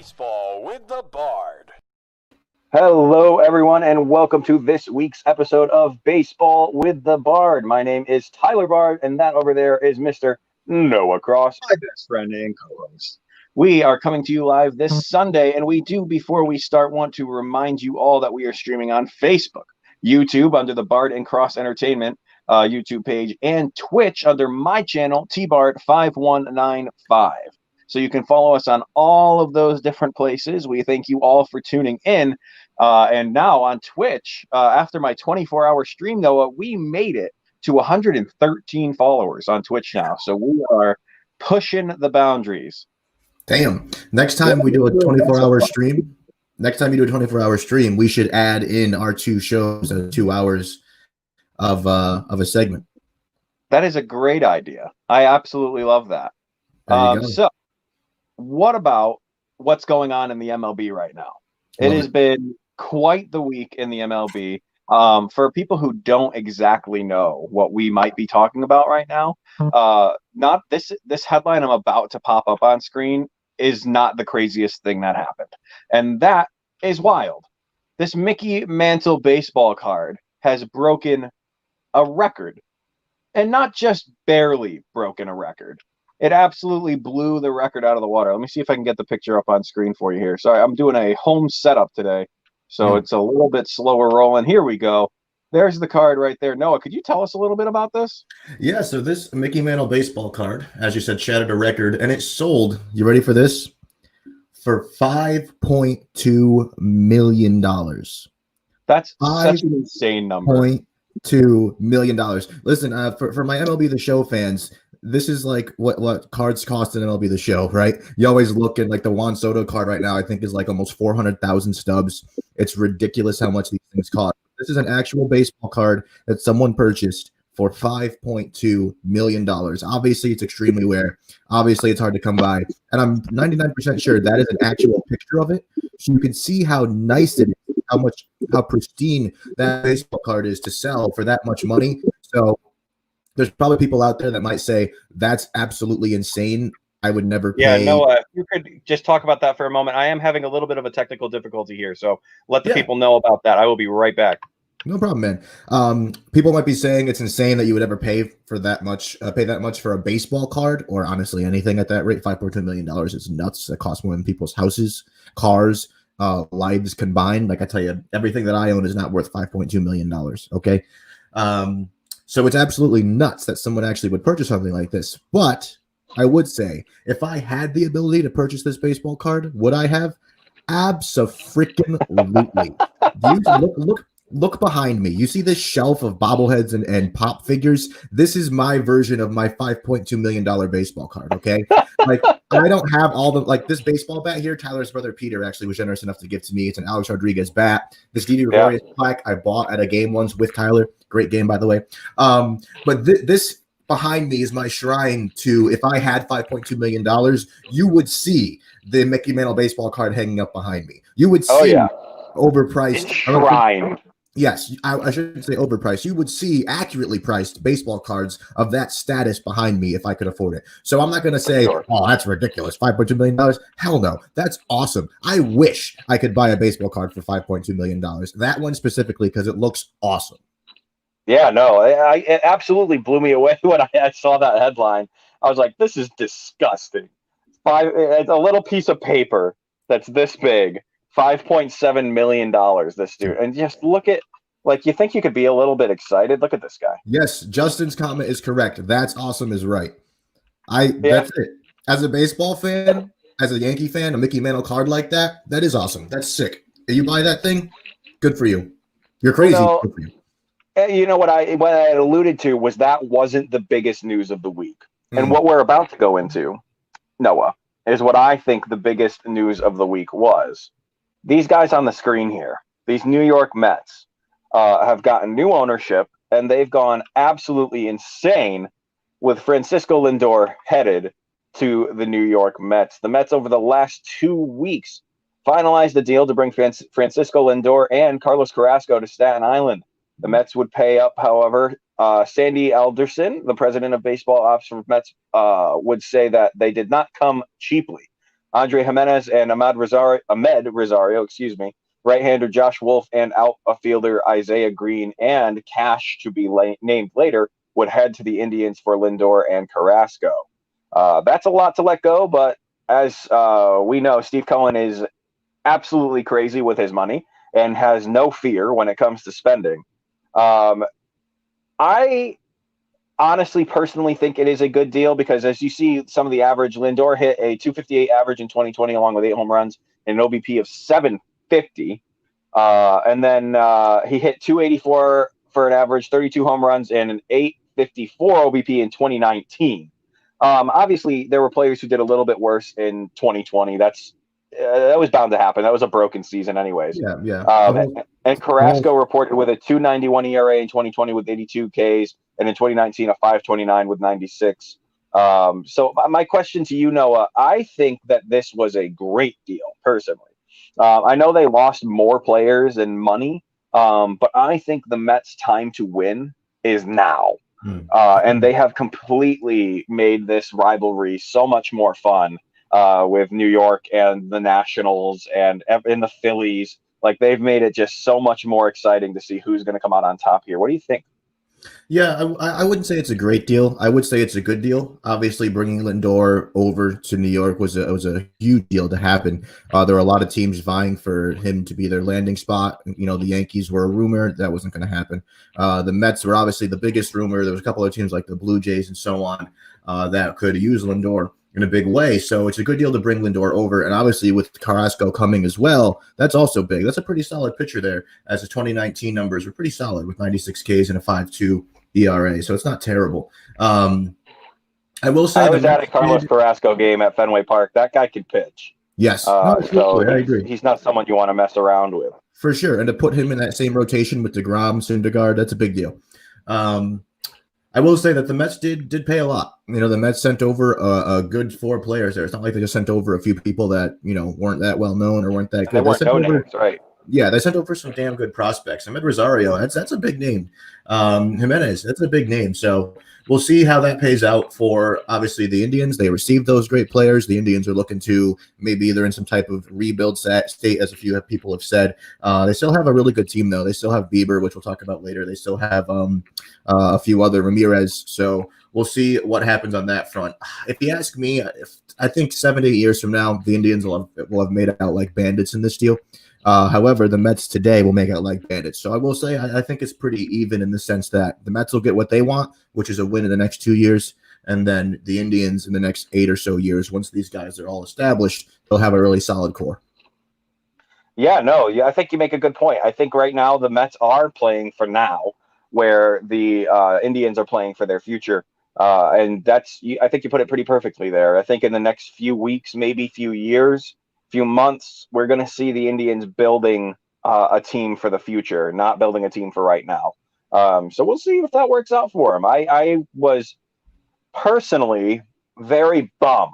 Baseball with the Bard. Hello, everyone, and welcome to this week's episode of Baseball with the Bard. My name is Tyler Bard, and that over there is Mr. Noah Cross, my best friend and co-host. We are coming to you live this Sunday, and we do, before we start, want to remind you all that we are streaming on Facebook, YouTube under the Bard and Cross Entertainment YouTube page, and Twitch under my channel, TBard5195. So you can follow us on all of those different places. We thank you all for tuning in. And now on Twitch, after my 24-hour stream, Noah, we made it to 113 followers on Twitch now. So we are pushing the boundaries. Damn. Next time we do a 24-hour stream, we should add in our two shows and 2 hours of a segment. That is a great idea. I absolutely love that. So what about what's going on in the MLB right now? It has been quite the week in the MLB. For people who don't exactly know what we might be talking about right now, not this headline I'm about to pop up on screen is not the craziest thing that happened. And that is wild. This Mickey Mantle baseball card has broken a record, and not just barely broken a record. It absolutely blew the record out of the water. Let me see if I can get the picture up on screen for you here. Sorry, I'm doing a home setup today, so it's a little bit slower rolling. Here we go. There's the card right there. Noah, could you tell us a little bit about this? Yeah, so this Mickey Mantle baseball card, as you said, shattered a record, and it sold, you ready for this? For $5.2 million. That's such an insane number. $5.2 million. Listen, for my MLB The Show fans, this is like what cards cost in MLB The Show, right? You always look at like the Juan Soto card right now, I think is like almost 400,000 stubs. It's ridiculous how much these things cost. This is an actual baseball card that someone purchased for $5.2 million. Obviously, it's extremely rare. Obviously, it's hard to come by. And I'm 99% sure that is an actual picture of it. So you can see how nice it is, how pristine that baseball card is to sell for that much money. So there's probably people out there that might say that's absolutely insane. I would never pay. Yeah, Noah, if you could just talk about that for a moment. I am having a little bit of a technical difficulty here, so let the people know about that. I will be right back. No problem, man. People might be saying it's insane that you would ever pay for that much, for a baseball card, or honestly anything at that rate. $5.2 million is nuts. That costs more than people's houses, cars, lives combined. Like I tell you, everything that I own is not worth $5.2 million. Okay. So it's absolutely nuts that someone actually would purchase something like this. But I would say, if I had the ability to purchase this baseball card, would I have? Abso-freaking-lutely. Look behind me. You see this shelf of bobbleheads and pop figures? This is my version of my $5.2 million baseball card, okay? Like, I don't have all the, like, this baseball bat here, Tyler's brother Peter actually was generous enough to give to me. It's an Alex Rodriguez bat. This Didi Gregorius plaque I bought at a game once with Tyler. Great game, by the way. But this behind me is my shrine to, if I had $5.2 million, you would see the Mickey Mantle baseball card hanging up behind me. You would see overpriced. Shrine. Yes, I shouldn't say overpriced. You would see accurately priced baseball cards of that status behind me if I could afford it. So I'm not going to say, oh, that's ridiculous, $5.2 million. Hell no, that's awesome. I wish I could buy a baseball card for $5.2 million. That one specifically because it looks awesome. Yeah, no, it absolutely blew me away when I saw that headline. I was like, this is disgusting. It's a little piece of paper that's this big. $5.7 million, this dude. And just look at, like, you think you could be a little bit excited. Look at this guy. Yes, Justin's comment is correct. That's awesome is right. That's it. As a baseball fan, as a Yankee fan, a Mickey Mantle card like that is awesome. That's sick. If you buy that thing, good for you. You're crazy. Good for you. You know what I alluded to was that wasn't the biggest news of the week. And what we're about to go into, Noah, is what I think the biggest news of the week was. These guys on the screen here, these New York Mets, have gotten new ownership, and they've gone absolutely insane with Francisco Lindor headed to the New York Mets. The Mets, over the last 2 weeks, finalized a deal to bring Francisco Lindor and Carlos Carrasco to Staten Island. The Mets would pay up, however. Sandy Alderson, the president of baseball ops for Mets, would say that they did not come cheaply. Andre Jimenez and Ahmed Rosario, right-hander Josh Wolf and outfielder Isaiah Green and Cash to be named later would head to the Indians for Lindor and Carrasco. That's a lot to let go, but as we know, Steve Cohen is absolutely crazy with his money and has no fear when it comes to spending. I honestly, personally think it is a good deal because as you see some of the average, Lindor hit a 258 average in 2020 along with 8 home runs and an OBP of 750. And then he hit 284 for an average, 32 home runs, and an 854 OBP in 2019. Obviously, there were players who did a little bit worse in 2020. That was bound to happen. That was a broken season anyways. Yeah. And Carrasco reported with a 2.91 ERA in 2020 with 82 Ks, and in 2019 a 5.29 with 96. So my question to you, Noah, I think that this was a great deal, personally. I know they lost more players and money, but I think the Mets' time to win is now. And they have completely made this rivalry so much more fun with New York and the Nationals and in the Phillies. Like, they've made it just so much more exciting to see who's going to come out on top here. What do you think? Yeah, I wouldn't say it's a great deal. I would say it's a good deal. Obviously, bringing Lindor over to New York was a huge deal to happen. There were a lot of teams vying for him to be their landing spot. You know, the Yankees were a rumor that wasn't going to happen. The Mets were obviously the biggest rumor. There was a couple of teams like the Blue Jays and so on that could use Lindor in a big way. So it's a good deal to bring Lindor over. And obviously with Carrasco coming as well, that's also big. That's a pretty solid pitcher there, as the 2019 numbers were pretty solid with 96 Ks and a 5.2 ERA. So it's not terrible. I will say I was at a Carlos Carrasco game at Fenway Park. That guy could pitch. Yes. I agree. He's not someone you want to mess around with. For sure. And to put him in that same rotation with DeGrom, Syndergaard, that's a big deal. I will say that the Mets did pay a lot. You know, the Mets sent over a good 4 players there. It's not like they just sent over a few people that, you know, weren't that well known or weren't that good. They weren't names, right? Yeah, they sent over some damn good prospects. Ahmed Rosario, that's a big name. Jimenez, that's a big name. So we'll see how that pays out for, obviously, the Indians. They received those great players. The Indians are looking to maybe they're in some type of rebuild state, as a few people have said. They still have a really good team, though. They still have Bieber, which we'll talk about later. They still have a few other Ramirez. So we'll see what happens on that front. If you ask me, I think 7 to 8 years from now, the Indians will have made out like bandits in this deal. However, the Mets today will make out like bandits. So I will say I think it's pretty even in the sense that the Mets will get what they want, which is a win in the next 2 years. And then the Indians in the next 8 or so years, once these guys are all established, they'll have a really solid core. Yeah, I think you make a good point. I think right now the Mets are playing for now, where the Indians are playing for their future. And I think you put it pretty perfectly there. I think in the next few weeks, maybe few years, few months, we're going to see the Indians building a team for the future, not building a team for right now. So we'll see if that works out for them. I was personally very bummed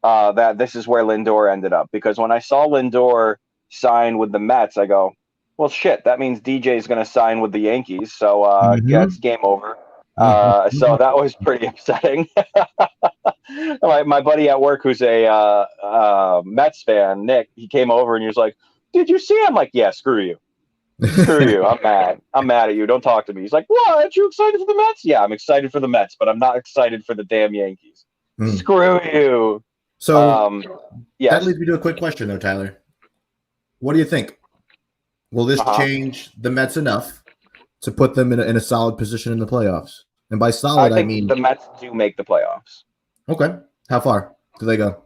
that this is where Lindor ended up, because when I saw Lindor sign with the Mets, I go, well, shit, that means DJ is going to sign with the Yankees. So yeah, it's game over. So that was pretty upsetting. My buddy at work, who's a Mets fan, Nick, he came over and he was like, "Did you see?" I'm like, "Yeah, screw you. Screw you. I'm mad. I'm mad at you. Don't talk to me." He's like, "What? Aren't you excited for the Mets?" "Yeah, I'm excited for the Mets, but I'm not excited for the damn Yankees." Screw you. So that leads me to a quick question, though, Tyler. What do you think? Will this change the Mets enough to put them in a solid position in the playoffs? And by solid, I mean the Mets do make the playoffs. Okay. How far do they go?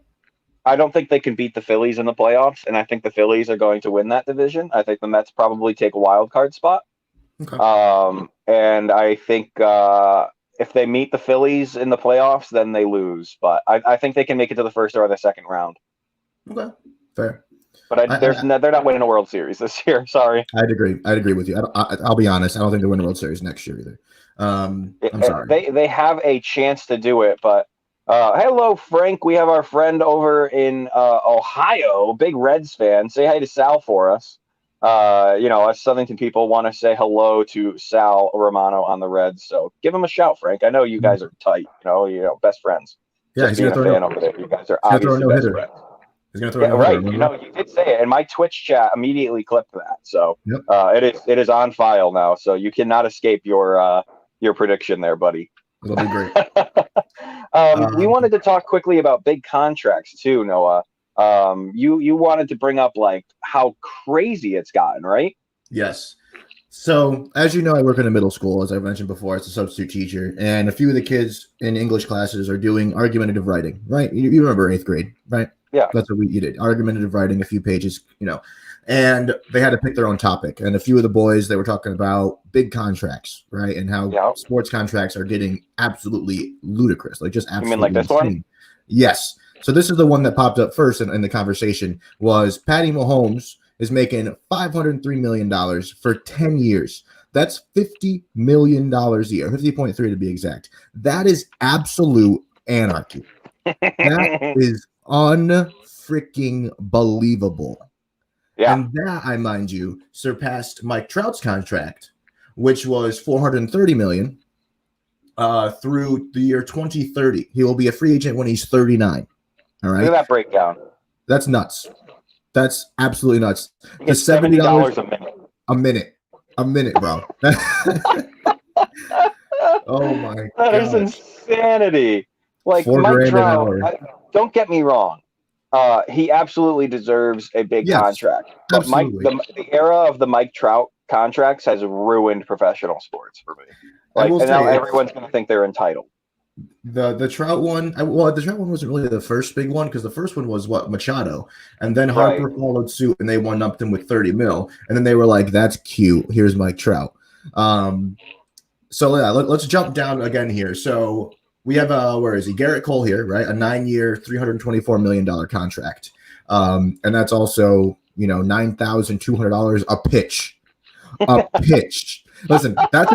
I don't think they can beat the Phillies in the playoffs, and I think the Phillies are going to win that division. I think the Mets probably take a wild card spot. Okay. And I think if they meet the Phillies in the playoffs, then they lose. But I think they can make it to the first or the second round. Okay. Fair. But they're not winning a World Series this year. Sorry. I'd agree with you. I'll be honest. I don't think they'll win a World Series next year either. I'm sorry. They have a chance to do it, but hello, Frank. We have our friend over in Ohio, big Reds fan. Say hi to Sal for us. Us Southington people want to say hello to Sal Romano on the Reds. So give him a shout, Frank. I know you guys are tight. Best friends. Yeah, he's being a fan over there. You guys are obviously best friends. He's going to throw Yeah, no right. hitter. You know, you did say it, and my Twitch chat immediately clipped that. So Yep. it is on file now. So you cannot escape your prediction there, buddy. It'll be great. We wanted to talk quickly about big contracts too, Noah. You wanted to bring up like how crazy it's gotten, right? Yes. So, as you know, I work in a middle school, as I mentioned before, as a substitute teacher, and a few of the kids in English classes are doing argumentative writing, right? You remember 8th grade, right? Yeah. That's what you did. Argumentative writing, a few pages, and they had to pick their own topic. And a few of the boys, they were talking about big contracts, right? And how sports contracts are getting absolutely ludicrous, like just absolutely You mean like this insane. one? Yes. So this is the one that popped up first in the conversation was Patty Mahomes is making $503 million for 10 years. That's $50 million a year, 50.3 to be exact. That is absolute anarchy. That is unfreaking believable. Yeah. And that, I mind you, surpassed Mike Trout's contract, which was $430 million through the year 2030. He will be a free agent when he's 39. All right. Look at that breakdown. That's nuts. That's absolutely nuts. The $70 a minute. A minute, bro. Oh my god. That is insanity. Like Mike Trout, don't get me wrong. He absolutely deserves a big contract. But the era of the Mike Trout contracts has ruined professional sports for me. Like, and now everyone's going to think they're entitled. The Trout one, the Trout one wasn't really the first big one because the first one was Machado, and then Harper followed suit and they one upped him with 30 mil, and then they were like, "That's cute. Here's Mike Trout." So yeah, let's jump down again here. So we have where is he? Garrett Cole here, right? A 9-year, $324 million contract, and that's also $9,200 a pitch. A pitch. Listen, that's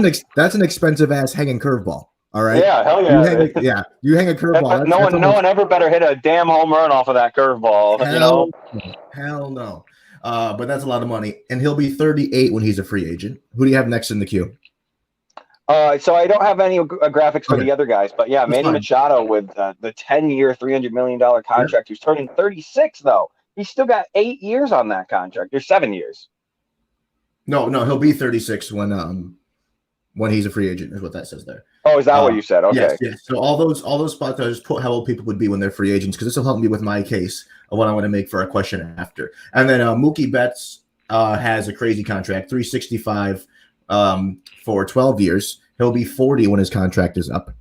an expensive ass hanging curveball. All right. Yeah, hell yeah. You hang a curveball. No one ever better hit a damn home run off of that curveball. Hell no. But that's a lot of money, and he'll be 38 when he's a free agent. Who do you have next in the queue? So I don't have any graphics for the other guys, but yeah, Manny Machado with the 10-year, $300 million contract. He's turning 36 though. He's still got 8 years on that contract. Or 7 years. No, he'll be 36 when he's a free agent, is what that says there. Oh, is that what you said? Okay. Yes. So all those spots I just put how old people would be when they're free agents, because this will help me with my case of what I want to make for a question after. And then Mookie Betts has a crazy contract, $365 for 12 years. He'll be 40 when his contract is up.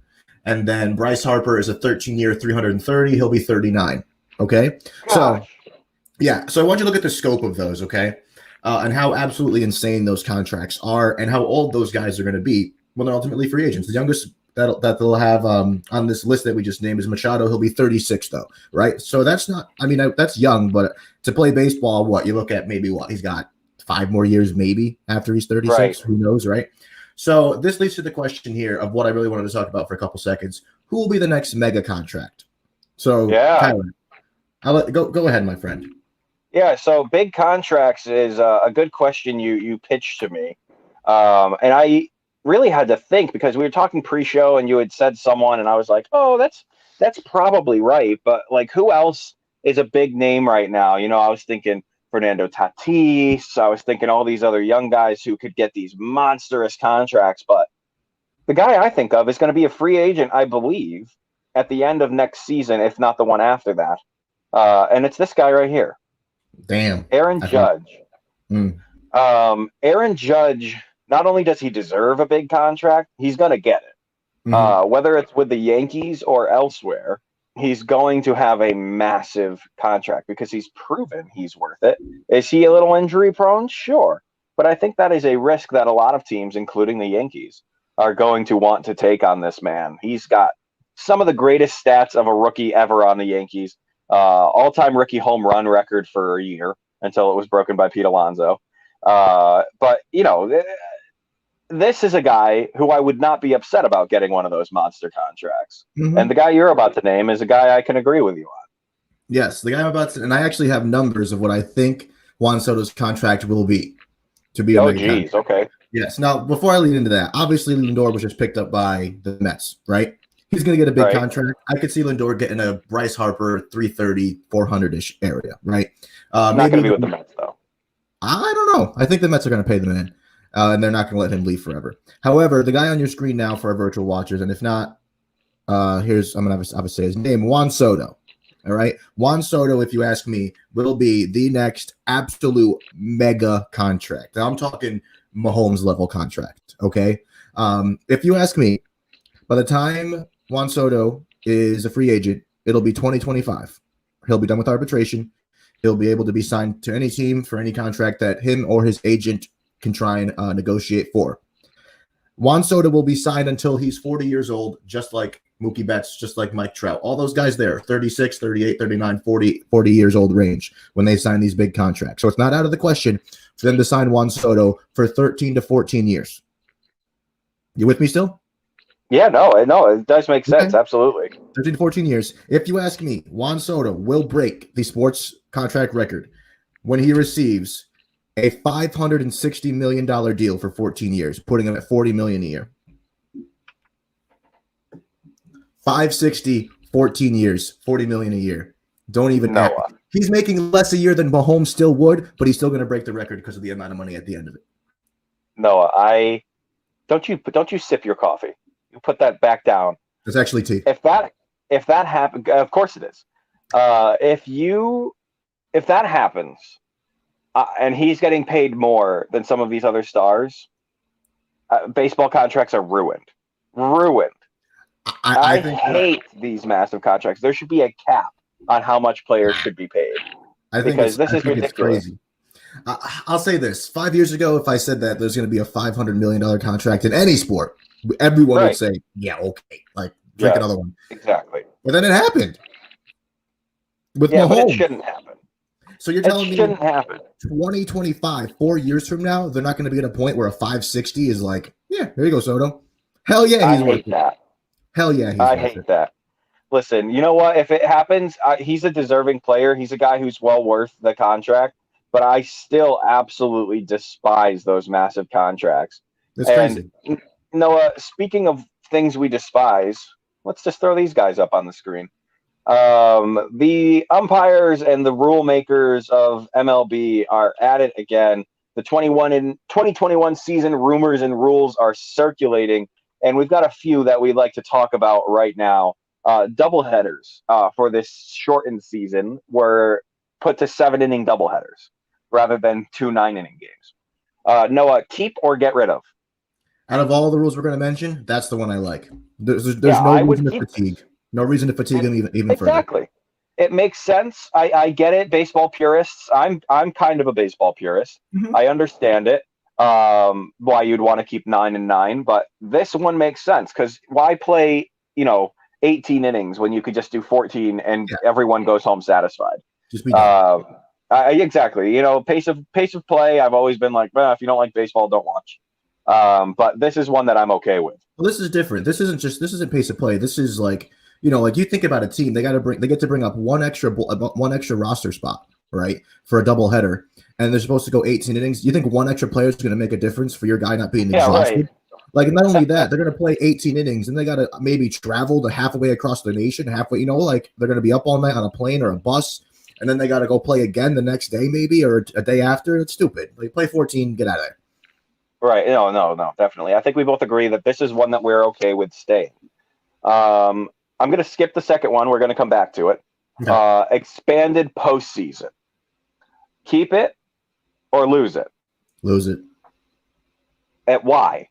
And then Bryce Harper is a 13-year, $330. He'll be 39. Okay. Gosh. So yeah. So I want you to look at the scope of those. Okay. And how absolutely insane those contracts are, and how old those guys are going to be when they're ultimately free agents. The youngest that they'll have on this list that we just named is Machado. He'll be 36 though, right? So that's not. I mean, that's young, but to play baseball, what you look at maybe he's got 5 more years maybe after he's 36. Right. Who knows, right? So this leads to the question here of what I really wanted to talk about for a couple seconds. Who will be the next mega contract? So Tyler, go ahead, my friend. Yeah, so big contracts is a good question you pitched to me. And I really had to think because we were talking pre-show and you had said someone and I was like, oh, that's probably right. But like, who else is a big name right now? I was thinking Fernando Tatis. I was thinking all these other young guys who could get these monstrous contracts. But the guy I think of is going to be a free agent, I believe, at the end of next season, if not the one after that. And it's this guy right here. Damn. Aaron Judge. Aaron Judge, not only does he deserve a big contract, he's going to get it. Whether it's with the Yankees or elsewhere, he's going to have a massive contract because he's proven he's worth it. Is he a little injury prone? Sure. But I think that is a risk that a lot of teams, including the Yankees, are going to want to take on this man. He's got some of the greatest stats of a rookie ever on the Yankees. All-time rookie home run record for a year until it was broken by Pete Alonso. But, this is a guy who I would not be upset about getting one of those monster contracts. And the guy you're about to name is a guy I can agree with you on. Yes, the guy I'm about to – and I actually have numbers of what I think Juan Soto's contract will be to be a mega contract. Okay. Yes. Now, before I lead into that, obviously Lindor was just picked up by the Mets, right? He's going to get a big Right. contract. I could see Lindor getting a Bryce Harper 330, 400-ish area, right? Not going to be with the Mets, though. I don't know. I think the Mets are going to pay the man, and they're not going to let him leave forever. However, the guy on your screen now for our virtual watchers, and if not, I'm going to have to say his name, Juan Soto. All right. Juan Soto, if you ask me, will be the next absolute mega contract. Now, I'm talking Mahomes level contract. Okay. If you ask me, by the time Juan Soto is a free agent, it'll be 2025. He'll be done with arbitration. He'll be able to be signed to any team for any contract that him or his agent can try and negotiate for. Juan Soto will be signed until he's 40 years old, just like Mookie Betts, just like Mike Trout. All those guys there, 36, 38, 39, 40 years old range when they sign these big contracts. So it's not out of the question for them to sign Juan Soto for 13 to 14 years. You with me still? Yeah, no, it does make sense. Okay. Absolutely. 13 to 14 years. If you ask me, Juan Soto will break the sports contract record when he receives a $560 million deal for 14 years, putting him at $40 million a year. 560, 14 years, $40 million a year. Don't even know. He's making less a year than Mahomes still would, but he's still going to break the record because of the amount of money at the end of it. Noah, don't you sip your coffee. You put that back down. It's actually tea. If that happens, of course it is. If that happens, and he's getting paid more than some of these other stars, baseball contracts are ruined. I hate these massive contracts. There should be a cap on how much players should be paid. Because this is ridiculous. Crazy. I'll say this. 5 years ago, if I said that there's going to be a $500 million contract in any sport, everyone would say, yeah, okay. Like, drink another one. Exactly. But then it happened. With Mahomes. But it shouldn't happen. So you're telling me it shouldn't happen. 2025, 4 years from now, they're not going to be at a point where a 560 is like, yeah, there you go, Soto. Hell yeah, he's worth it. Hell yeah, I hate that. Listen, you know what? If it happens, he's a deserving player. He's a guy who's well worth the contract. But I still absolutely despise those massive contracts. That's crazy. Noah, speaking of things we despise, let's just throw these guys up on the screen. The umpires and the rule makers of MLB are at it again. The 2021 season rumors and rules are circulating, and we've got a few that we'd like to talk about right now. Doubleheaders for this shortened season were put to 7-inning doubleheaders rather than 2 9-inning games. Noah, keep or get rid of? Out of all the rules we're going to mention, that's the one I like. There's no reason to fatigue. No reason to fatigue him even further. Exactly. It makes sense. I get it. Baseball purists. I'm kind of a baseball purist. Mm-hmm. I understand it. Why you'd want to keep 9 and 9, but this one makes sense because why play 18 innings when you could just do 14 and everyone goes home satisfied. Just be done. Exactly. Pace of play. I've always been like, well, if you don't like baseball, don't watch. But this is one that I'm okay with. Well, this is different. This isn't pace of play. This is like, like you think about a team, they get to bring up one extra roster spot, right, for a doubleheader, and they're supposed to go 18 innings. You think one extra player is going to make a difference for your guy not being exhausted? Right. Like, not only that, they're going to play 18 innings, and they got to maybe travel to halfway across the nation, halfway, like they're going to be up all night on a plane or a bus, and then they got to go play again the next day maybe or a day after. It's stupid. Like, play 14, get out of there. Right. No, definitely. I think we both agree that this is one that we're okay with staying. I'm going to skip the second one. We're going to come back to it. Okay. Expanded postseason. Keep it or lose it? Lose it. Why?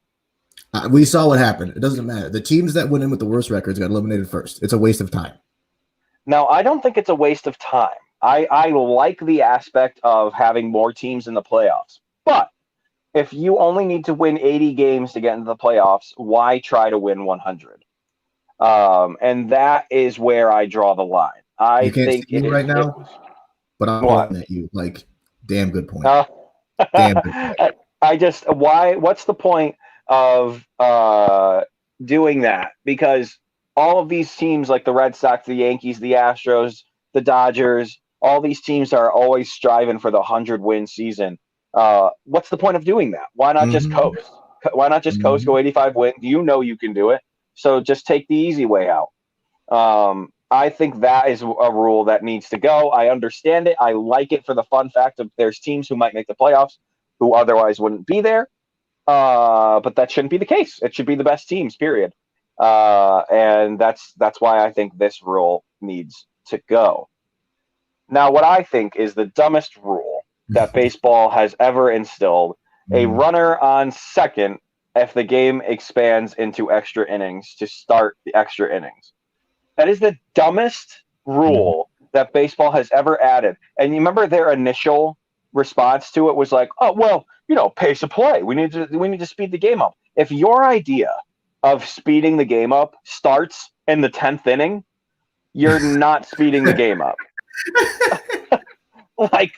We saw what happened. It doesn't matter. The teams that went in with the worst records got eliminated first. It's a waste of time. Now, I don't think it's a waste of time. I like the aspect of having more teams in the playoffs. But if you only need to win 80 games to get into the playoffs, why try to win 100? And that is where I draw the line. I think it is right now, but I'm looking at you like, damn good point. Damn good point. What's the point of doing that? Because all of these teams like the Red Sox, the Yankees, the Astros, the Dodgers, all these teams are always striving for the 100-win season. What's the point of doing that? Why not just coast? Why not just coast, go 85 win? You can do it. So just take the easy way out. I think that is a rule that needs to go. I understand it. I like it for the fun fact of there's teams who might make the playoffs who otherwise wouldn't be there. But that shouldn't be the case. It should be the best teams, period. And that's why I think this rule needs to go. Now, what I think is the dumbest rule that baseball has ever instilled, a runner on second if the game expands into extra innings to start the extra innings. That is the dumbest rule that baseball has ever added. And you remember their initial response to it was like, oh, well, pace of play. We need to speed the game up. If your idea of speeding the game up starts in the 10th inning, you're not speeding the game up. Like,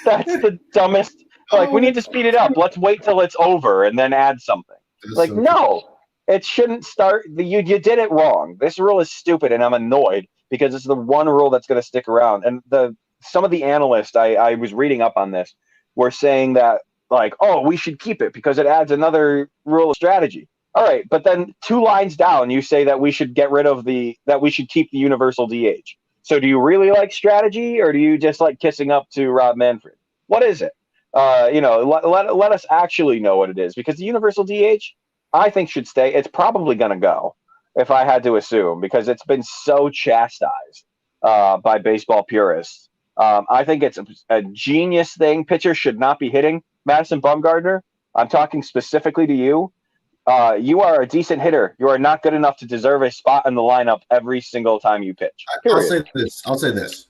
that's the dumbest. Like, we need to speed it up. Let's wait till it's over and then add something. Like, no, it shouldn't start. You did it wrong. This rule is stupid, and I'm annoyed because it's the one rule that's going to stick around. And some of the analysts I was reading up on this were saying that, like, oh, we should keep it because it adds another rule of strategy. All right, but then 2 lines down, you say that we should get rid of that we should keep the universal DH. So do you really like strategy, or do you just like kissing up to Rob Manfred? What is it? Let us actually know what it is, because the universal DH, I think, should stay. It's probably going to go, if I had to assume, because it's been so chastised by baseball purists. I think it's a genius thing. Pitchers should not be hitting. Madison Bumgarner, I'm talking specifically to you. You are a decent hitter. You are not good enough to deserve a spot in the lineup every single time you pitch. I'll say this.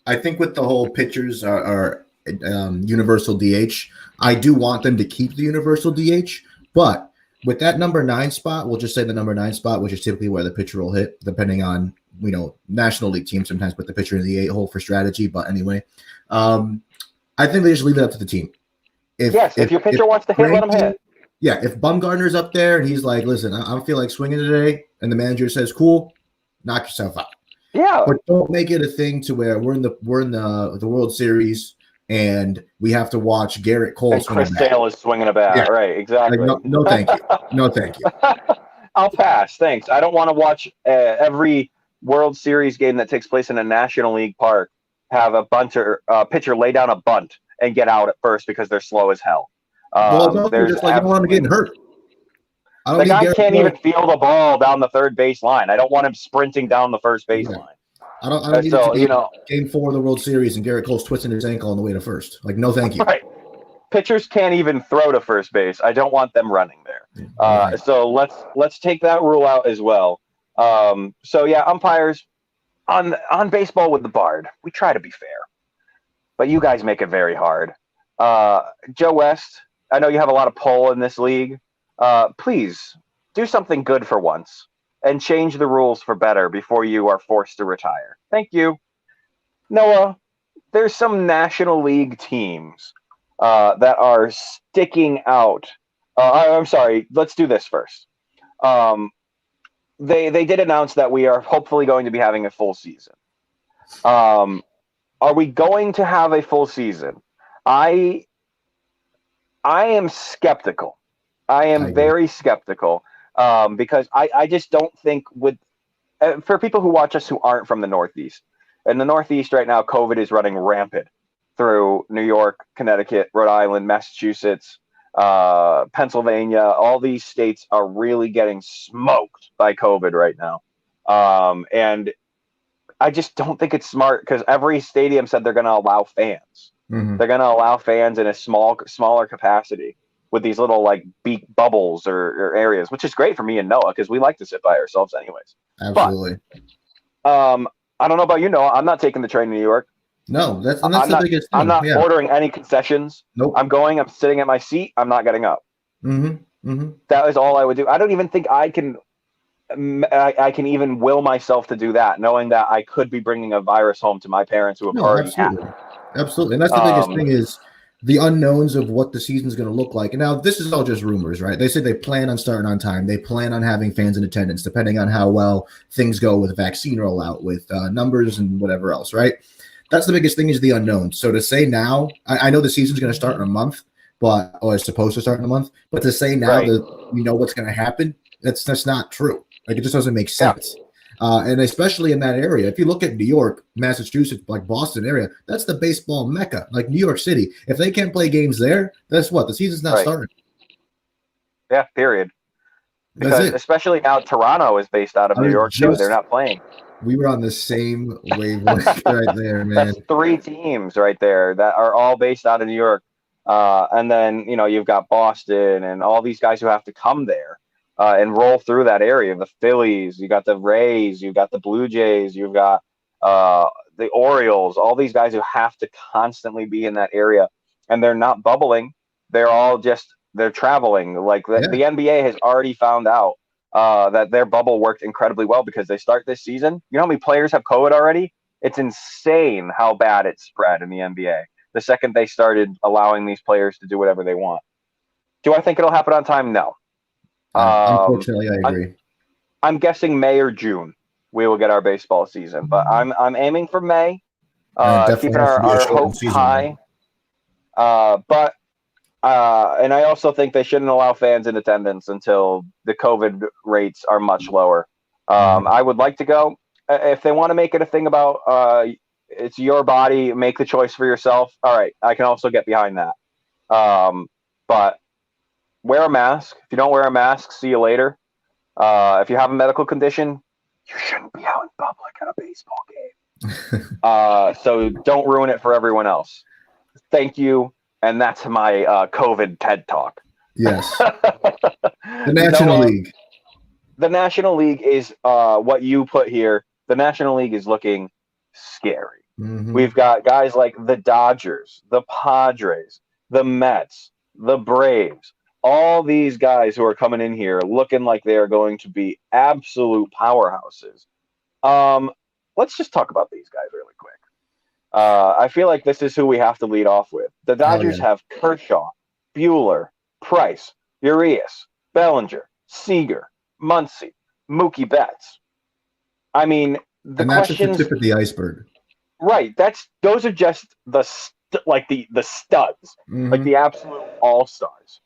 I think with the whole pitchers are universal DH, I do want them to keep the universal DH, but with that number 9 spot, we'll just say the number 9 spot, which is typically where the pitcher will hit, depending on, National League teams sometimes put the pitcher in the 8 hole for strategy. But anyway, I think they just leave it up to the team. If your pitcher wants to hit, let him hit. Yeah, if Bumgarner's up there and he's like, listen, I don't feel like swinging today, and the manager says, cool, knock yourself out. Yeah. But don't make it a thing to where we're in the World Series and we have to watch Garrett Cole. And Chris Sale is swinging a bat. Yeah. Right, exactly. Like, no, thank you. No, thank you. I'll pass. Thanks. I don't want to watch every World Series game that takes place in a National League park have a pitcher lay down a bunt and get out at first because they're slow as hell. Well, it's just like I don't want him getting hurt. The guy can't even feel the ball down the third base line. I don't want him sprinting down the first base line. I don't need to game 4 of the World Series and Garrett Cole's twisting his ankle on the way to first. Like, no, thank you. Right. Pitchers can't even throw to first base. I don't want them running there. So let's take that rule out as well. Umpires on Baseball with the Bard, we try to be fair, but you guys make it very hard. Joe West, I know you have a lot of pull in this league. Please do something good for once and change the rules for better before you are forced to retire. Thank you. Noah, there's some National League teams that are sticking out. I'm sorry. Let's do this first. They did announce that we are hopefully going to be having a full season. Are we going to have a full season? I am skeptical. I am very skeptical because I just don't think for people who watch us who aren't from the Northeast. In the Northeast right now, COVID is running rampant through New York, Connecticut, Rhode Island, Massachusetts, Pennsylvania. All these states are really getting smoked by COVID right now. And I just don't think it's smart because every stadium said they're going to allow fans. Mm-hmm. They're going to allow fans in a smaller capacity with these little like beak bubbles or areas, which is great for me and Noah because we like to sit by ourselves anyways. Absolutely. But, I don't know about you, Noah. I'm not taking the train to New York. No, that's the biggest thing. I'm not ordering any concessions. Nope. I'm sitting at my seat. I'm not getting up. Mm-hmm. Mm-hmm. That is all I would do. I don't even think I can even will myself to do that, knowing that I could be bringing a virus home to my parents who have already had it. Absolutely. And that's the biggest thing is the unknowns of what the season's going to look like. And now this is all just rumors, right? They said they plan on starting on time. They plan on having fans in attendance, depending on how well things go with vaccine rollout, with numbers and whatever else, right? That's the biggest thing is the unknown. So to say now, I know the season's going to start in a month, or it's supposed to start in a month, but to say now that we know what's going to happen, that's not true. Like it just doesn't make sense. And especially in that area, if you look at New York, Massachusetts, like Boston area, that's the baseball mecca. Like New York City, if they can't play games there, that's what the season's not starting. Yeah, period. That's Because it. especially now, Toronto is based out of New York too. They're not playing. We were on the same wavelength right there, man. That's 3 teams right there that are all based out of New York. And then, you've got Boston and all these guys who have to come there and roll through that area. The Phillies, you got the Rays, you've got the Blue Jays, you've got the Orioles, all these guys who have to constantly be in that area. And they're not bubbling. They're traveling. Like the NBA has already found out that their bubble worked incredibly well because they start this season. You know how many players have COVID already? It's insane how bad it spread in the NBA. The second they started allowing these players to do whatever they want. Do I think it'll happen on time? No. Unfortunately, I agree. I'm guessing May or June we will get our baseball season, but I'm aiming for May. Keeping our hopes high. But and I also think they shouldn't allow fans in attendance until the COVID rates are much lower. I would like to go. If they want to make it a thing about it's your body, make the choice for yourself. All right, I can also get behind that. But wear a mask. If you don't wear a mask, see you later. If you have a medical condition, you shouldn't be out in public at a baseball game. So don't ruin it for everyone else. Thank you. And that's my COVID TED Talk. Yes. The National League. The National League is what you put here. The National League is looking scary. We've got guys like the Dodgers, the Padres, the Mets, the Braves. All these guys who are coming in here looking like they are going to be absolute powerhouses. Let's just talk about these guys really quick. I feel like this is who we have to lead off with. The Dodgers have Kershaw, Buehler, Price, Urias, Bellinger, Seager, Muncy, Mookie Betts. I mean, that's just the tip of the iceberg. Right. Those are just the studs, like the absolute all-stars.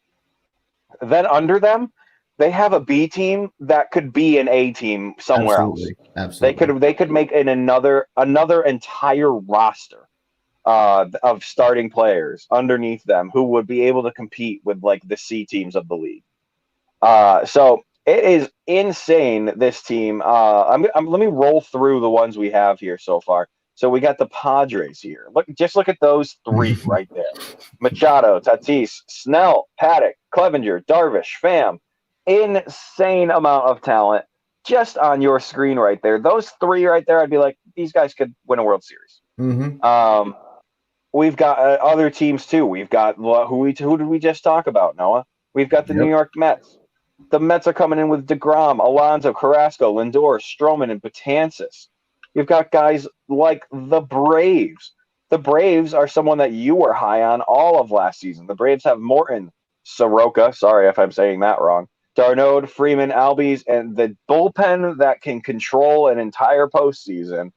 Then under them, they have a B team that could be an A team somewhere else. Absolutely. They could make another entire roster of starting players underneath them who would be able to compete with like the C teams of the league. So it is insane, this team. Let me roll through the ones we have here so far. So we got the Padres here. Look at those 3 right there. Machado, Tatis, Snell, Paddock, Clevenger, Darvish, Pham. Insane amount of talent just on your screen right there. Those 3 right there, I'd be like, these guys could win a World Series. We've got other teams too. We've got who did we just talk about, Noah? We've got the New York Mets. The Mets are coming in with DeGrom, Alonso, Carrasco, Lindor, Stroman, and Betances. You've got guys like the Braves. The Braves are someone that you were high on all of last season. The Braves have Morton, Soroka, sorry if I'm saying that wrong, Darnold, Freeman, Albies, and the bullpen that can control an entire postseason.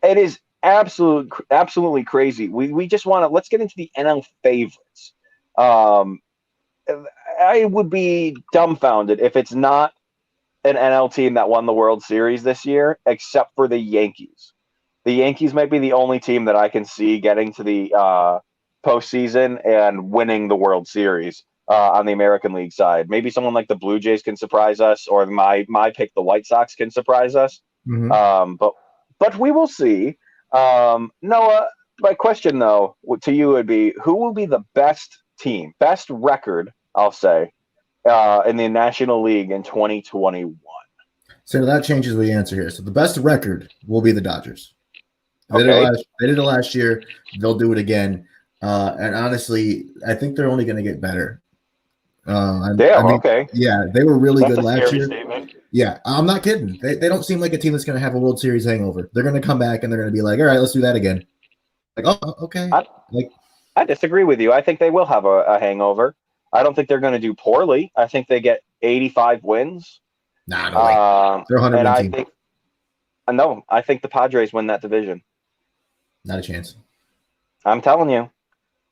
It is absolutely crazy. We just want to let's get into the NL favorites. I would be dumbfounded if it's not an NL team that won the World Series this year, except for the Yankees. The Yankees might be the only team that I can see getting to the postseason and winning the World Series on the American League side. Maybe someone like the Blue Jays can surprise us, or my pick, the White Sox, can surprise us. But we will see. Noah, my question though to you would be: who will be the best team, best record? I'll say. In the National League in 2021. So that changes the answer here. So the best record will be the Dodgers. They did it last year. They'll do it again. And honestly, I think they're only going to get better. Okay. Yeah, they were really good last year. Statement. Yeah, I'm not kidding. They don't seem like a team that's going to have a World Series hangover. They're going to come back and they're going to be like, all right, let's do that again. Like, oh, okay. I disagree with you. I think they will have a hangover. I don't think they're going to do poorly. I think they get 85 wins. Nah, no way. They're 100 team. I think the Padres win that division. Not a chance. I'm telling you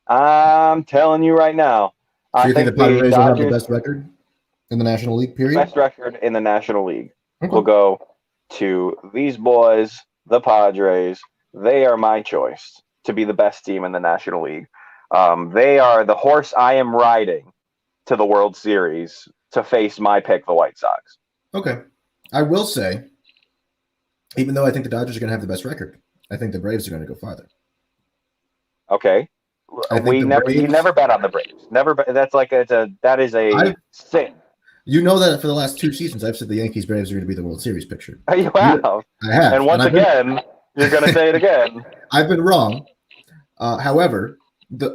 right now. So you think the Padres will have the best record? In the National League, period? Best record in the National League Okay. will go to these boys, the Padres. They are my choice to be the best team in the National League. They are the horse I am riding to the World Series to face my pick, the White Sox. Okay. I will say, even though I think the Dodgers are going to have the best record, I think the Braves are going to go farther. Okay. You never bet on the Braves. Never bet. That's like that is a sin. You know that for the last 2 seasons, I've said the Yankees Braves are going to be the World Series picture. You have. I have. And once again, you're going to say it again. I've been wrong. However,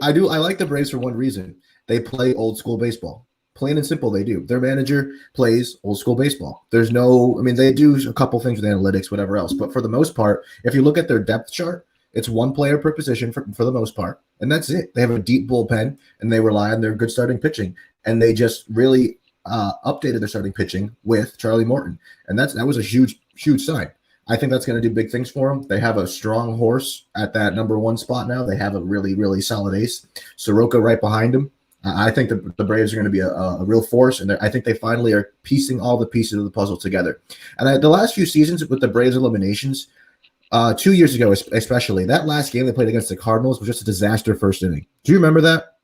I like the Braves for one reason. They play old school baseball. Plain and simple, they do. Their manager plays old school baseball. They do a couple things with analytics, whatever else. But for the most part, if you look at their depth chart, it's one player per position for the most part. And that's it. They have a deep bullpen, and they rely on their good starting pitching. And they just really updated their starting pitching with Charlie Morton. And that was a huge, huge sign. I think that's going to do big things for them. They have a strong horse at that number 1 spot now. They have a really, really solid ace. Soroka right behind him. I think the Braves are going to be a real force, and I think they finally are piecing all the pieces of the puzzle together. And the last few seasons with the Braves eliminations, 2 years ago especially, that last game they played against the Cardinals was just a disaster first inning. Do you remember that?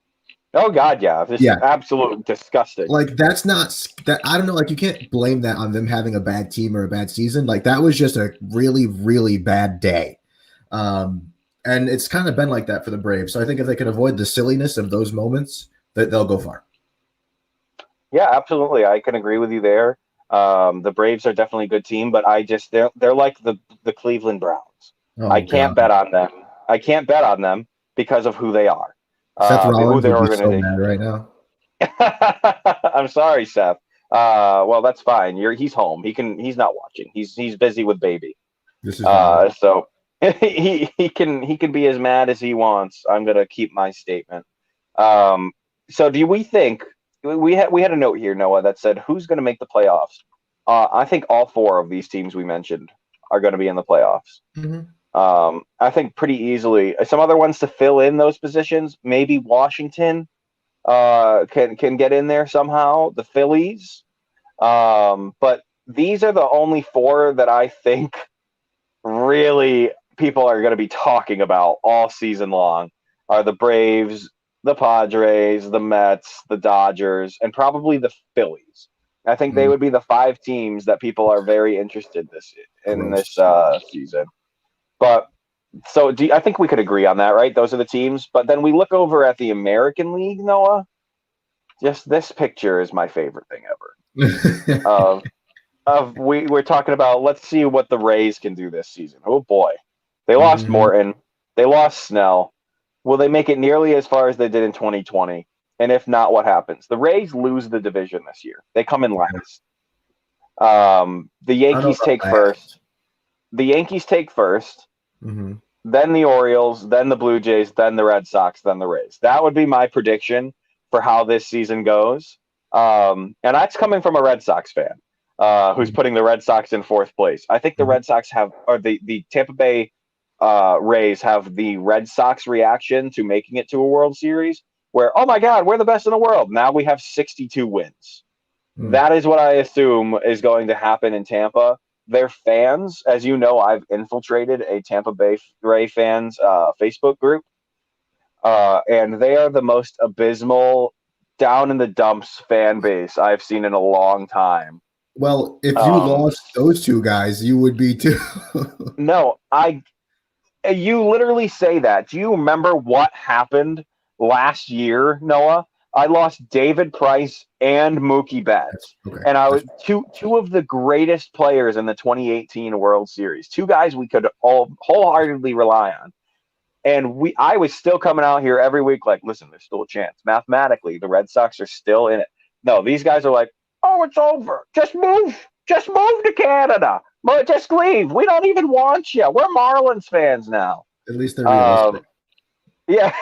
Oh, God, yeah. This is absolutely disgusting. Like, that's not that. I don't know. Like, you can't blame that on them having a bad team or a bad season. Like, that was just a really, really bad day. And it's kind of been like that for the Braves. So I think if they can avoid the silliness of those moments, they'll go far. Yeah, absolutely. I can agree with you there. The Braves are definitely a good team, but they're like the Cleveland Browns. Oh, I can't bet on them. I can't bet on them because of who they are. Seth Rollins their would be so organization. mad right now. I'm sorry, Seth. Well, that's fine. He's home. He's not watching. He's busy with baby. This is so he can be as mad as he wants. I'm gonna keep my statement. So do we think we had a note here, Noah, that said who's going to make the playoffs? I think all 4 of these teams we mentioned are going to be in the playoffs. Mm-hmm. I think pretty easily. Some other ones to fill in those positions. Maybe Washington can get in there somehow. The Phillies, but these are the only 4 that I think really people are going to be talking about all season long. Are the Braves, the Padres, the Mets, the Dodgers, and probably the Phillies. I think they would be the 5 teams that people are very interested in this season. But so I think we could agree on that, right? Those are the teams. But then we look over at the American League, Noah. Just this picture is my favorite thing ever. We're talking about, let's see what the Rays can do this season. Oh boy, they lost Morton, they lost Snell. Will they make it nearly as far as they did in 2020? And if not, what happens? The Rays lose the division this year. They come in last. The Yankees take first. The Yankees take first. Mm-hmm. Then the Orioles, then the Blue Jays, then the Red Sox, then the Rays. That would be my prediction for how this season goes. And that's coming from a Red Sox fan who's putting the Red Sox in 4th place. I think the Red Sox the Tampa Bay Rays have the Red Sox reaction to making it to a World Series where, oh my God, we're the best in the world. Now we have 62 wins. That is what I assume is going to happen in Tampa. Their fans, as you know, I've infiltrated a Tampa Bay Ray fans Facebook group, and they are the most abysmal, down in the dumps fan base I've seen in a long time. Well, if you lost those 2 guys, you would be too. No, you literally say that. Do you remember what happened last year, Noah? I lost David Price and Mookie Betts. Okay. And I was two of the greatest players in the 2018 World Series. 2 guys we could all wholeheartedly rely on. And I was still coming out here every week like, listen, there's still a chance. Mathematically, the Red Sox are still in it. No, these guys are like, oh, it's over. Just move to Canada. Just leave. We don't even want you. We're Marlins fans now. At least they're realistic. Yeah.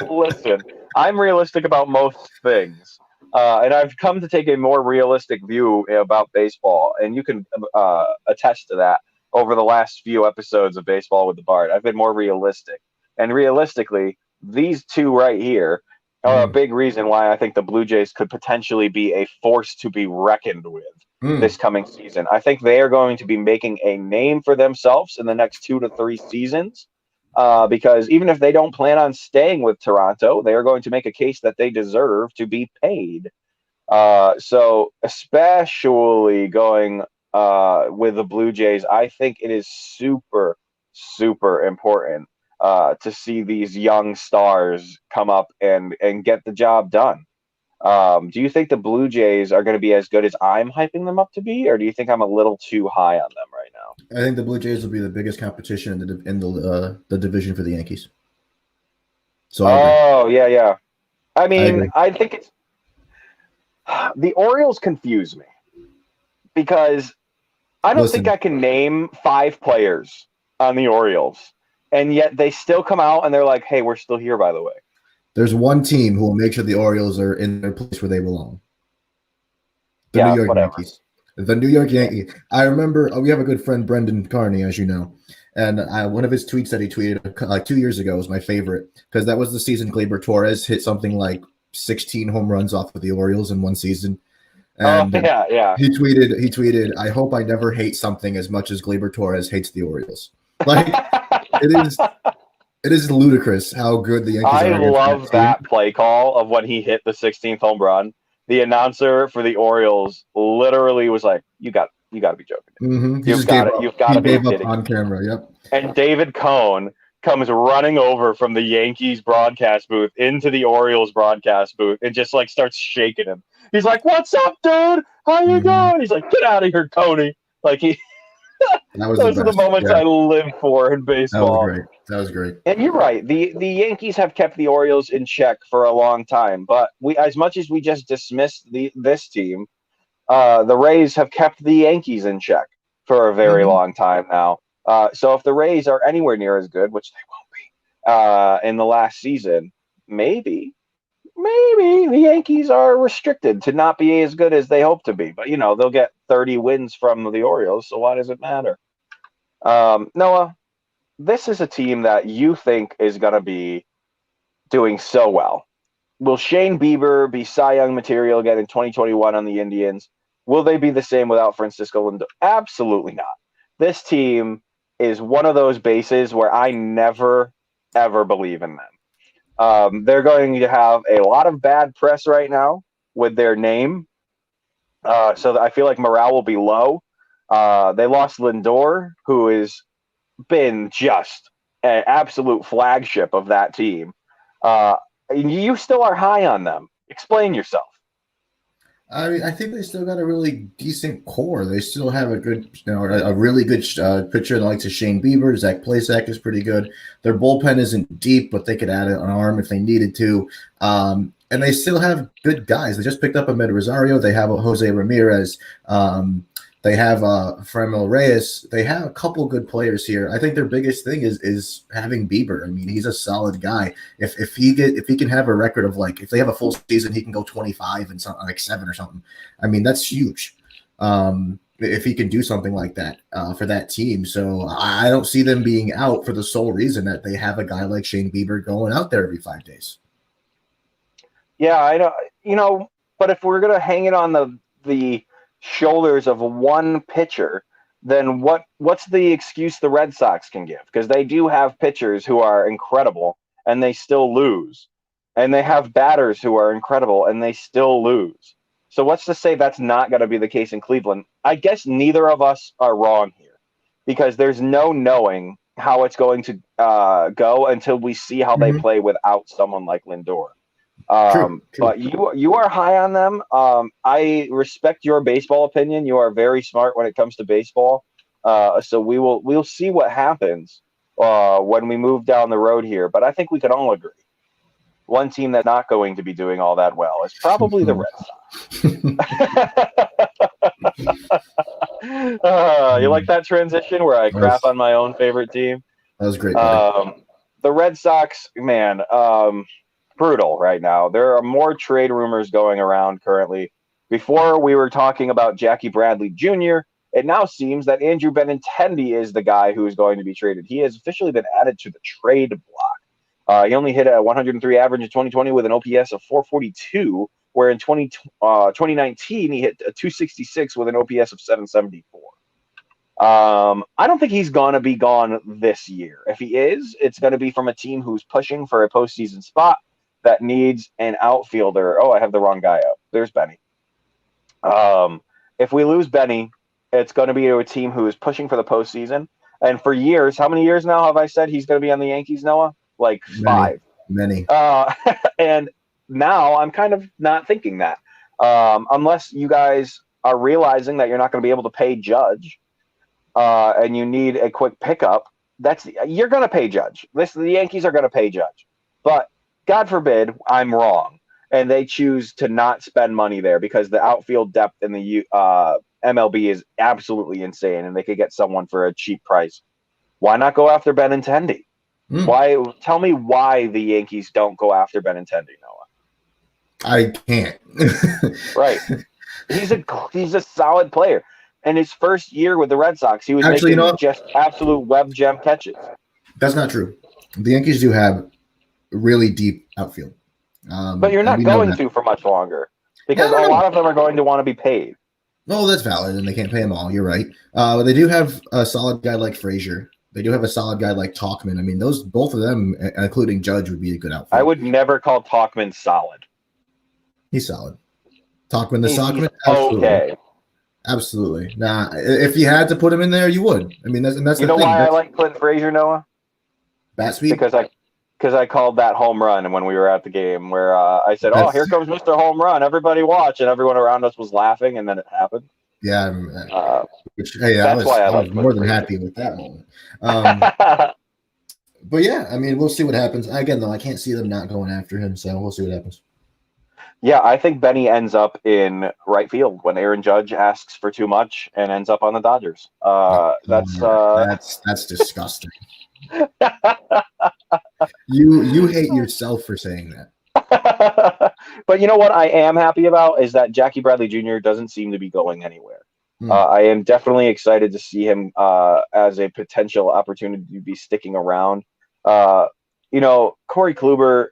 Listen. I'm realistic about most things. And I've come to take a more realistic view about baseball. And you can attest to that over the last few episodes of Baseball with the Bard. I've been more realistic. And realistically, these 2 right here, a big reason why I think the Blue Jays could potentially be a force to be reckoned with this coming season. I think they are going to be making a name for themselves in the next 2 to 3 seasons. Because even if they don't plan on staying with Toronto, they are going to make a case that they deserve to be paid. So especially going with the Blue Jays, I think it is super, super important to see these young stars come up and get the job done. Do you think the Blue Jays are going to be as good as I'm hyping them up to be, or do you think I'm a little too high on them right now? I think the Blue Jays will be the biggest competition in the division for the Yankees. So yeah. I mean, agree. I think it's the Orioles confuse me because I don't think I can name 5 players on the Orioles, and yet they still come out and they're like, "Hey, we're still here, by the way." There's one team who will make sure the Orioles are in their place where they belong. The New York Yankees. The New York Yankees. I remember we have a good friend, Brendan Carney, as you know. And one of his tweets that he tweeted like 2 years ago was my favorite because that was the season Gleyber Torres hit something like 16 home runs off of the Orioles in one season. And yeah. He tweeted, I hope I never hate something as much as Gleyber Torres hates the Orioles. Like it is ludicrous how good the Yankees are. I love that play call of when he hit the 16th home run. The announcer for the Orioles literally was like, "You got to be joking. Mm-hmm. You've got to be kidding." On camera, yep. And David Cohn comes running over from the Yankees broadcast booth into the Orioles broadcast booth and just like starts shaking him. He's like, "What's up, dude? How you doing?" He's like, "Get out of here, Coney!" Like those are the moments I live for in baseball. That was great. And you're right. The Yankees have kept the Orioles in check for a long time, but as much as we just dismissed this team, the Rays have kept the Yankees in check for a very long time now. So if the Rays are anywhere near as good, which they won't be, in the last season, maybe the Yankees are restricted to not be as good as they hope to be. But they'll get 30 wins from the Orioles, so why does it matter? Noah, this is a team that you think is going to be doing so well. Will Shane Bieber be Cy Young material again in 2021 on the Indians? Will they be the same without Francisco Lindor? Absolutely not. This team is one of those bases where I never, ever believe in them. They're going to have a lot of bad press right now with their name. So I feel like morale will be low. They lost Lindor, who has been just an absolute flagship of that team. You still are high on them. Explain yourself. I mean, I think they still got a really decent core. They still have a good, a really good pitcher like to Shane Bieber. Zach Plesac is pretty good. Their bullpen isn't deep, but they could add an arm if they needed to. And they still have good guys. They just picked up Ahmed Rosario. They have Jose Ramirez. They have Fremel Reyes. They have a couple good players here. I think their biggest thing is having Bieber. I mean, he's a solid guy. If he can have a record of if they have a full season, he can go 25 and something like 7 or something. I mean, that's huge. If he can do something like that for that team. So I don't see them being out for the sole reason that they have a guy like Shane Bieber going out there every 5 days. Yeah, I know. But if we're gonna hang it on the shoulders of one pitcher, then what's the excuse the Red Sox can give? Because they do have pitchers who are incredible and they still lose, and they have batters who are incredible and they still lose. So what's to say that's not going to be the case in Cleveland? I guess neither of us are wrong here, because there's no knowing how it's going to go until we see how they play without someone like Lindor. True. But you are high on them. I respect your baseball opinion. You are very smart when it comes to baseball. So we'll see what happens when we move down the road here. But I think we can all agree one team that's not going to be doing all that well is probably the Red Sox. You like that transition where I crap on my own favorite team? That was great. The Red Sox, man. Brutal right now. There are more trade rumors going around currently. Before we were talking about Jackie Bradley Jr., it now seems that Andrew Benintendi is the guy who is going to be traded. He has officially been added to the trade He only hit a 103 average in 2020 with an OPS of 442, where in 2019 he hit a 266 with an OPS of 774. I don't think he's going to be gone this year. If he is, it's going to be from a team who's pushing for a postseason spot that needs an outfielder. Oh, I have the wrong guy up. There's Benny. If we lose Benny, it's going to be to a team who is pushing for the postseason. And for years, how many years now have I said he's going to be on the Yankees, Noah? Like 5. Many. And now I'm kind of not thinking that. Unless you guys are realizing that you're not going to be able to pay Judge and you need a quick pickup, you're going to pay Judge. The Yankees are going to pay Judge. But God forbid I'm wrong and they choose to not spend money there because the outfield depth in the MLB is absolutely insane and they could get someone for a cheap price. Why not go after Benintendi? Why? Tell me why the Yankees don't go after Benintendi, Noah. I can't. Right. He's a solid player. And his first year with the Red Sox, he was making just absolute web gem catches. That's not true. The Yankees do have really deep outfield. But you're not going to for much longer because a lot of them are going to want to be paid. No, that's valid, and they can't pay them all. You're right. But they do have a solid guy like Frazier. They do have a solid guy like Tauchman. I mean, both of them, including Judge, would be a good outfit. I would never call Tauchman solid. He's solid. Tauchman, the Sockman? Absolutely. Okay. Absolutely. Nah, if you had to put him in there, you would. I mean, that's the thing. You know why I like Clint Frazier, Noah? Bat speed? Because I called that home run when we were at the game where I said, here comes Mr. Home Run. Everybody watch. And everyone around us was laughing, and then it happened. Yeah, I remember that. I was more than happy with that moment. But yeah, I mean, we'll see what happens. Again, though, I can't see them not going after him, so we'll see what happens. Yeah, I think Benny ends up in right field when Aaron Judge asks for too much and ends up on the Dodgers. That's disgusting. You hate yourself for saying that. But you know what I am happy about is that Jackie Bradley Jr. doesn't seem to be going anywhere. I am definitely excited to see him as a potential opportunity to be sticking around. Corey Kluber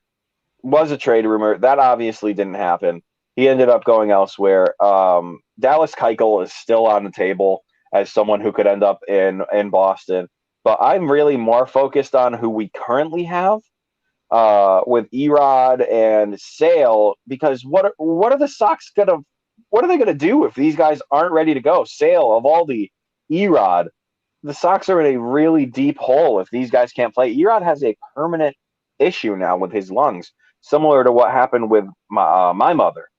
was a trade rumor. That obviously didn't happen. He ended up going elsewhere. Dallas Keuchel is still on the table as someone who could end up in Boston. But I'm really more focused on who we currently have with Erod and Sale, because what are the Sox what are they gonna do if these guys aren't ready to go? Sale, Eovaldi, Erod, the Sox are in a really deep hole if these guys can't play. Erod has a permanent issue now with his lungs, similar to what happened with my mother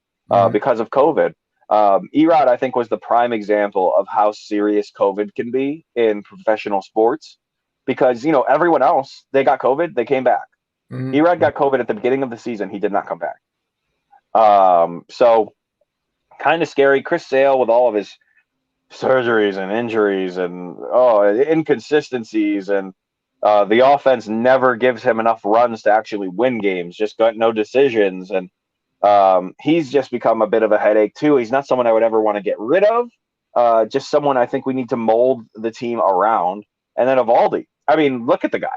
because of COVID. Erod, I think, was the prime example of how serious COVID can be in professional sports because, everyone else, they got COVID, they came back. Erod got COVID at the beginning of the season. He did not come back. So kind of scary. Chris Sale, with all of his surgeries and injuries and inconsistencies, and the offense never gives him enough runs to actually win games, just got no decisions. And he's just become a bit of a headache too. He's not someone I would ever want to get rid of. Just someone I think we need to mold the team around. And then Eovaldi. I mean, look at the guy.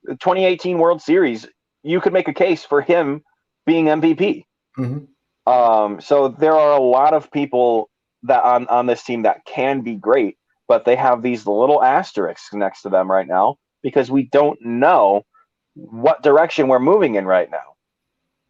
The 2018 World Series, you could make a case for him being MVP. So there are a lot of people that on this team that can be great, but they have these little asterisks next to them right now because we don't know what direction we're moving in right now.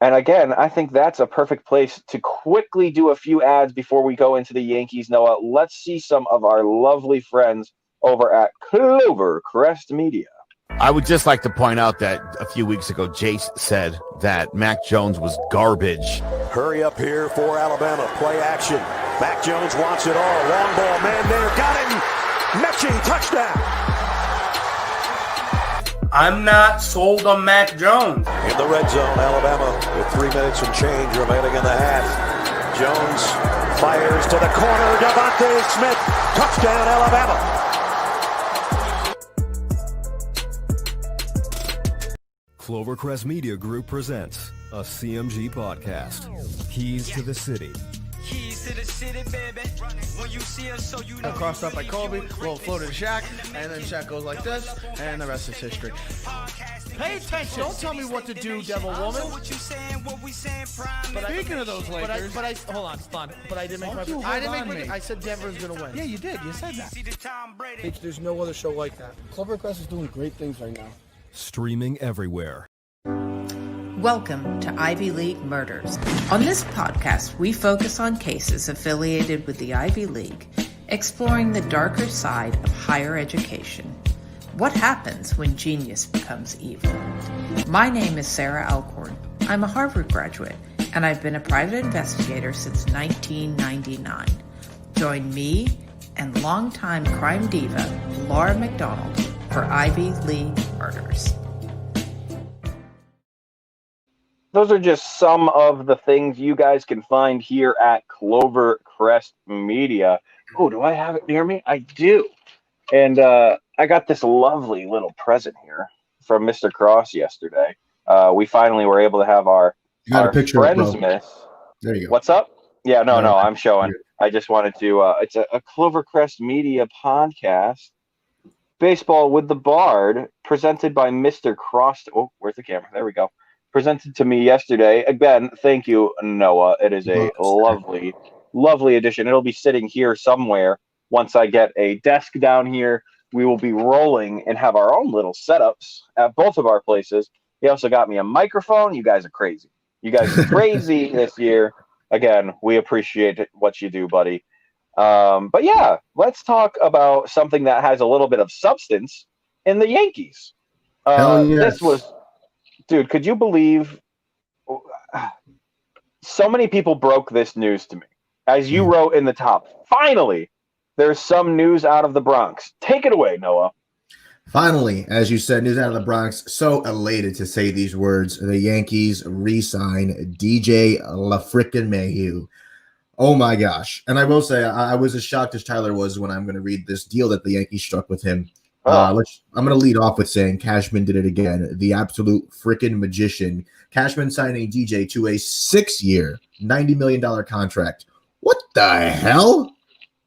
And again, I think that's a perfect place to quickly do a few ads before we go into the Yankees. Noah, let's see some of our lovely friends over at Clovercrest Media. I would just like to point out that a few weeks ago, Jace said that Mac Jones was garbage. Hurry up here for Alabama. Play action. Mac Jones wants it all. Long ball, man there. Got him. Mechie, touchdown. I'm not sold on Mac Jones. In the red zone, Alabama with 3 minutes and change remaining in the half. Jones fires to the corner. Devontae Smith. Touchdown, Alabama. Clovercrest Media Group presents a CMG podcast. Keys to the City. Keys to the city, baby. When you see us, so you know. Crossed up by Kobe, little floated to Shaq, and then Shaq goes like this, and the rest is history. Pay attention. Don't tell me what to do, Devil Woman. What you saying, what we saying, prime. But speaking of those Lakers, but I hold on. But I didn't make my. I said Denver's gonna win. Yeah, you did. You said that. See the Tom Brady. There's no other show like that. Clovercrest is doing great things right now. Streaming everywhere. Welcome to Ivy League Murders. On this podcast, we focus on cases affiliated with the Ivy League, exploring the darker side of higher education. What happens when genius becomes evil? My name is Sarah Alcorn. I'm a Harvard graduate, and I've been a private investigator since 1999. Join me and longtime crime diva Laura McDonald for Ivy League Murders. Those are just some of the things you guys can find here at Clovercrest Media. Oh, do I have it near me? I do. And I got this lovely little present here from Mr. Cross yesterday. We finally were able to have our Friendsmas. There you go. What's up? Yeah, no, I'm showing. I just wanted to. It's a Clovercrest Media podcast. Baseball with the Bard, presented by Mr. Cross. Oh, where's the camera? There we go. Presented to me yesterday. Again, thank you, Noah. It is a lovely, lovely edition. It'll be sitting here somewhere. Once I get a desk down here, we will be rolling and have our own little setups at both of our places. He also got me a microphone. You guys are crazy. You guys are crazy this year. Again, we appreciate what you do, buddy. But yeah, let's talk about something that has a little bit of substance in the Yankees. Hell yes. This was... Dude, could you believe so many people broke this news to me? As you wrote in the top, finally, there's some news out of the Bronx. Take it away, Noah. Finally, as you said, news out of the Bronx. So elated to say these words. The Yankees re-sign DJ LaFrickin' Oh my gosh. And I will say, I was as shocked as Tyler was when I'm going to read this deal that the Yankees struck with him. I'm going to lead off with saying Cashman did it again. The absolute freaking magician. Cashman signing DJ to a 6-year, $90 million contract. What the hell?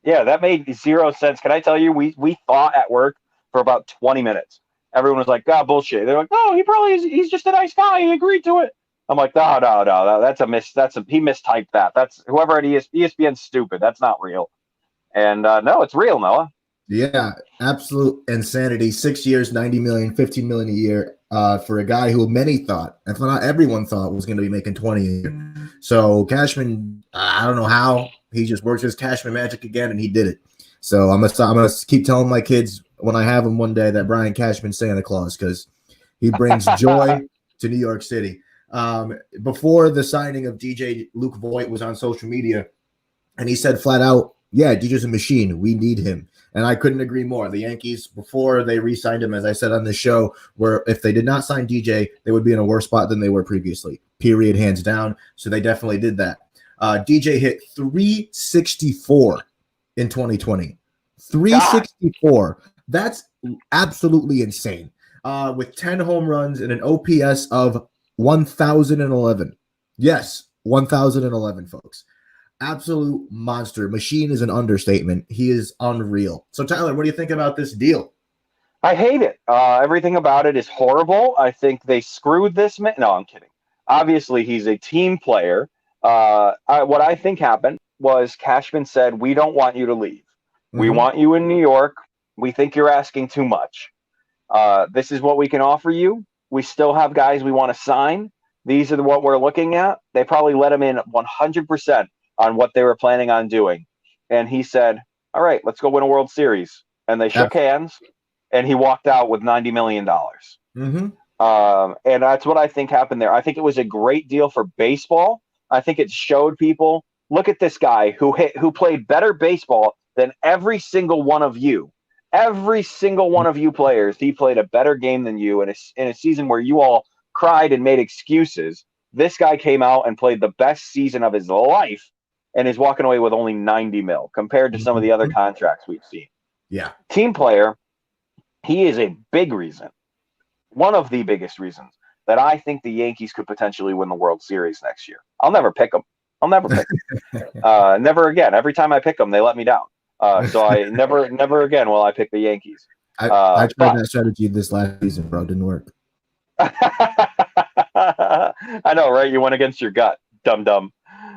Yeah, that made zero sense. Can I tell you, we fought at work for about 20 minutes. Everyone was like, "God, bullshit." They're like, "No, he probably is. He's just a nice guy. He agreed to it." I'm like, no. That's a miss. He mistyped that. That's whoever at ESPN's stupid. That's not real. And no, it's real, Noah. Yeah, absolute insanity. 6 years, $90 million, $15 million a year for a guy who many thought, if not everyone thought, was going to be making 20 a year. So Cashman, I don't know how, he just works his Cashman magic again, and he did it. So I'm gonna keep telling my kids when I have them one day that Brian Cashman's Santa Claus, because he brings joy to New York City. Before the signing of DJ, Luke Voigt was on social media, and he said flat out, "Yeah, DJ's a machine. We need him." And I couldn't agree more. The Yankees, before they re-signed him, as I said on this show, were if they did not sign DJ, they would be in a worse spot than they were previously. Period, hands down. So they definitely did that. DJ hit 364 in 2020. 364. That's absolutely insane. With 10 home runs and an OPS of 1,011. Yes, 1,011, folks. Absolute monster. Machine is an understatement. He is unreal. So, Tyler, what do you think about this deal? I hate it. Everything about it is horrible. I think they screwed this man. No, I'm kidding. Obviously, he's a team player. What I think happened was Cashman said, "We don't want you to leave. We want you in New York. We think you're asking too much. This is what we can offer you. We still have guys we want to sign. These are what we're looking at." They probably let him in 100% on what they were planning on doing. And he said, "All right, let's go win a World Series." And they shook hands, and he walked out with $90 million. And that's what I think happened there. I think it was a great deal for baseball. I think it showed people, look at this guy who played better baseball than every single one of you. Every single one of you players, he played a better game than you in a season where you all cried and made excuses. This guy came out and played the best season of his life and is walking away with only 90 mil compared to some of the other contracts we've seen. Yeah. Team player, he is a big reason, one of the biggest reasons that I think the Yankees could potentially win the World Series next year. I'll never pick them. Never again. Every time I pick them, they let me down. So I never again will I pick the Yankees. I tried that strategy this last season, bro. It didn't work. I know, right? You went against your gut, dum.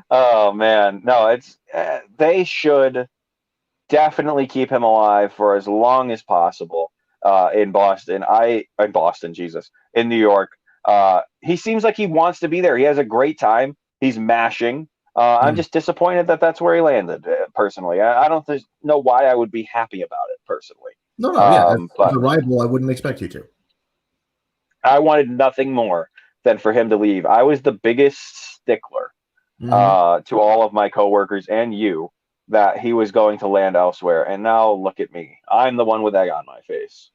Oh man, no, it's they should definitely keep him alive for as long as possible. In Boston, Jesus, in New York. He seems like he wants to be there. He has a great time. He's mashing. I'm just disappointed that that's where he landed. Personally, I don't know why I would be happy about it personally. No, yeah, as a rival, I wouldn't expect you to. I wanted nothing more than for him to leave. I was the biggest stickler to all of my coworkers and you that he was going to land elsewhere. And now look at me. I'm the one with egg on my face.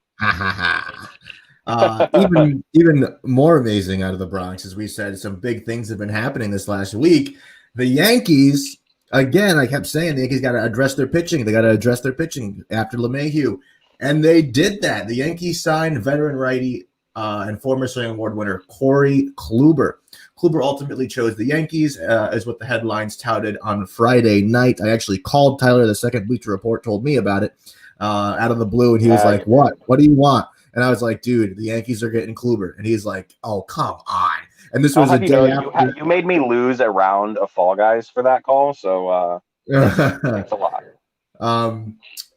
Even more amazing out of the Bronx, as we said, some big things have been happening this last week. The Yankees, again, I kept saying the Yankees got to address their pitching. They got to address their pitching after LeMahieu. And they did that. The Yankees signed veteran righty and former Cy Young Award winner Corey Kluber. Kluber ultimately chose the Yankees, is what the headlines touted on Friday night. I actually called Tyler. The second Bleacher Report told me about it out of the blue, and he was like, "What? What do you want?" And I was like, "Dude, the Yankees are getting Kluber," and he's like, "Oh, come on!" And this was a day after. You made me lose a round of Fall Guys for that call, so thanks a lot.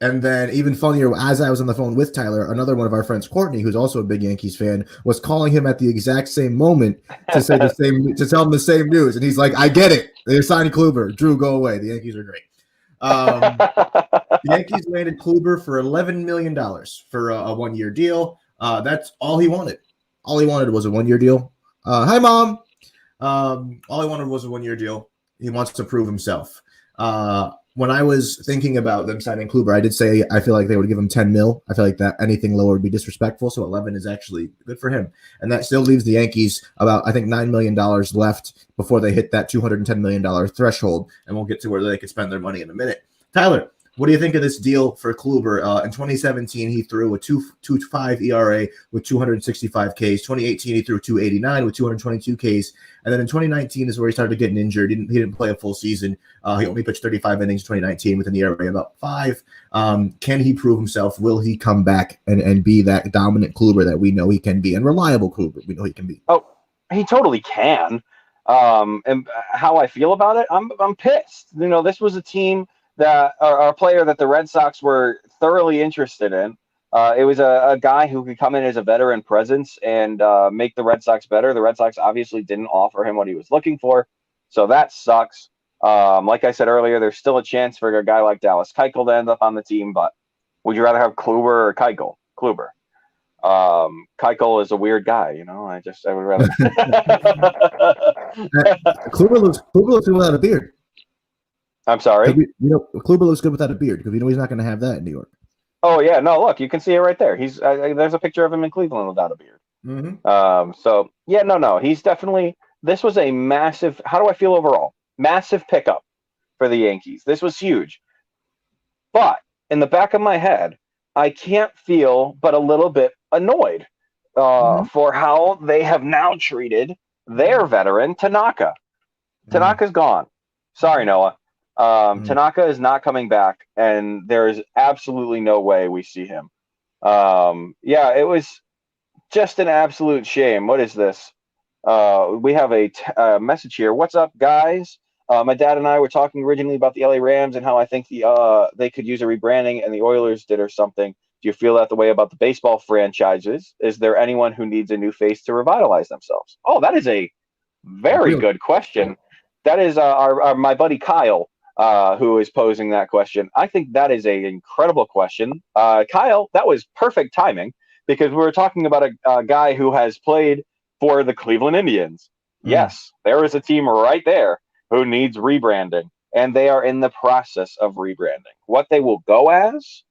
And then even funnier, as I was on the phone with Tyler, another one of our friends, Courtney, who's also a big Yankees fan, was calling him at the exact same moment to say to tell him the same news. And he's like, "I get it. They're signing Kluber. Drew, go away. The Yankees are great." The Yankees landed Kluber for $11 million for a 1-year deal. That's all he wanted. All he wanted was a 1-year deal. Hi, Mom. All he wanted was a 1-year deal. He wants to prove himself. When I was thinking about them signing Kluber, I did say I feel like they would give him 10 mil. I feel like that anything lower would be disrespectful. So 11 is actually good for him. And that still leaves the Yankees about, I think, $9 million left before they hit that $210 million threshold. And we'll get to where they could spend their money in a minute. Tyler, what do you think of this deal for Kluber? In 2017, he threw a 2.25 ERA with 265 Ks. 2018, he threw 289 with 222 Ks. And then in 2019 is where he started getting injured. He didn't play a full season. He only pitched 35 innings in 2019 with an ERA of about 5. Can he prove himself? Will he come back and be that dominant Kluber that we know he can be, and reliable Kluber we know he can be? Oh, he totally can. And how I feel about it, I'm pissed. You know, this was a team that a player that the Red Sox were thoroughly interested in. It was a guy who could come in as a veteran presence and make the Red Sox better. The Red Sox obviously didn't offer him what he was looking for, so that sucks. Like I said earlier, there's still a chance for a guy like Dallas Keuchel to end up on the team, but would you rather have Kluber or Keuchel? Kluber. Keuchel is a weird guy, you know. I would rather. Kluber looks good without a beard. I'm sorry. Kluber looks good without a beard because he's not going to have that in New York. Oh yeah, no, look, you can see it right there. He's there's a picture of him in Cleveland without a beard. Mm-hmm. So yeah, no, he's definitely. This was a massive. How do I feel overall? Massive pickup for the Yankees. This was huge. But in the back of my head, I can't feel but a little bit annoyed for how they have now treated their veteran Tanaka. Tanaka's gone. Sorry, Noah. Tanaka is not coming back, and there's absolutely no way we see him. Yeah, it was just an absolute shame. What is this? We have a message here. What's up, guys? My dad and I were talking originally about the LA Rams and how I think they could use a rebranding, and the Oilers did or something. Do you feel that the way about the baseball franchises? Is there anyone who needs a new face to revitalize themselves? Oh, that is a very good question. That is my buddy Kyle. Who is posing that question. I think that is an incredible question. Kyle, that was perfect timing because we were talking about a guy who has played for the Cleveland Indians. Yes, there is a team right there who needs rebranding, and they are in the process of rebranding. What they will go as,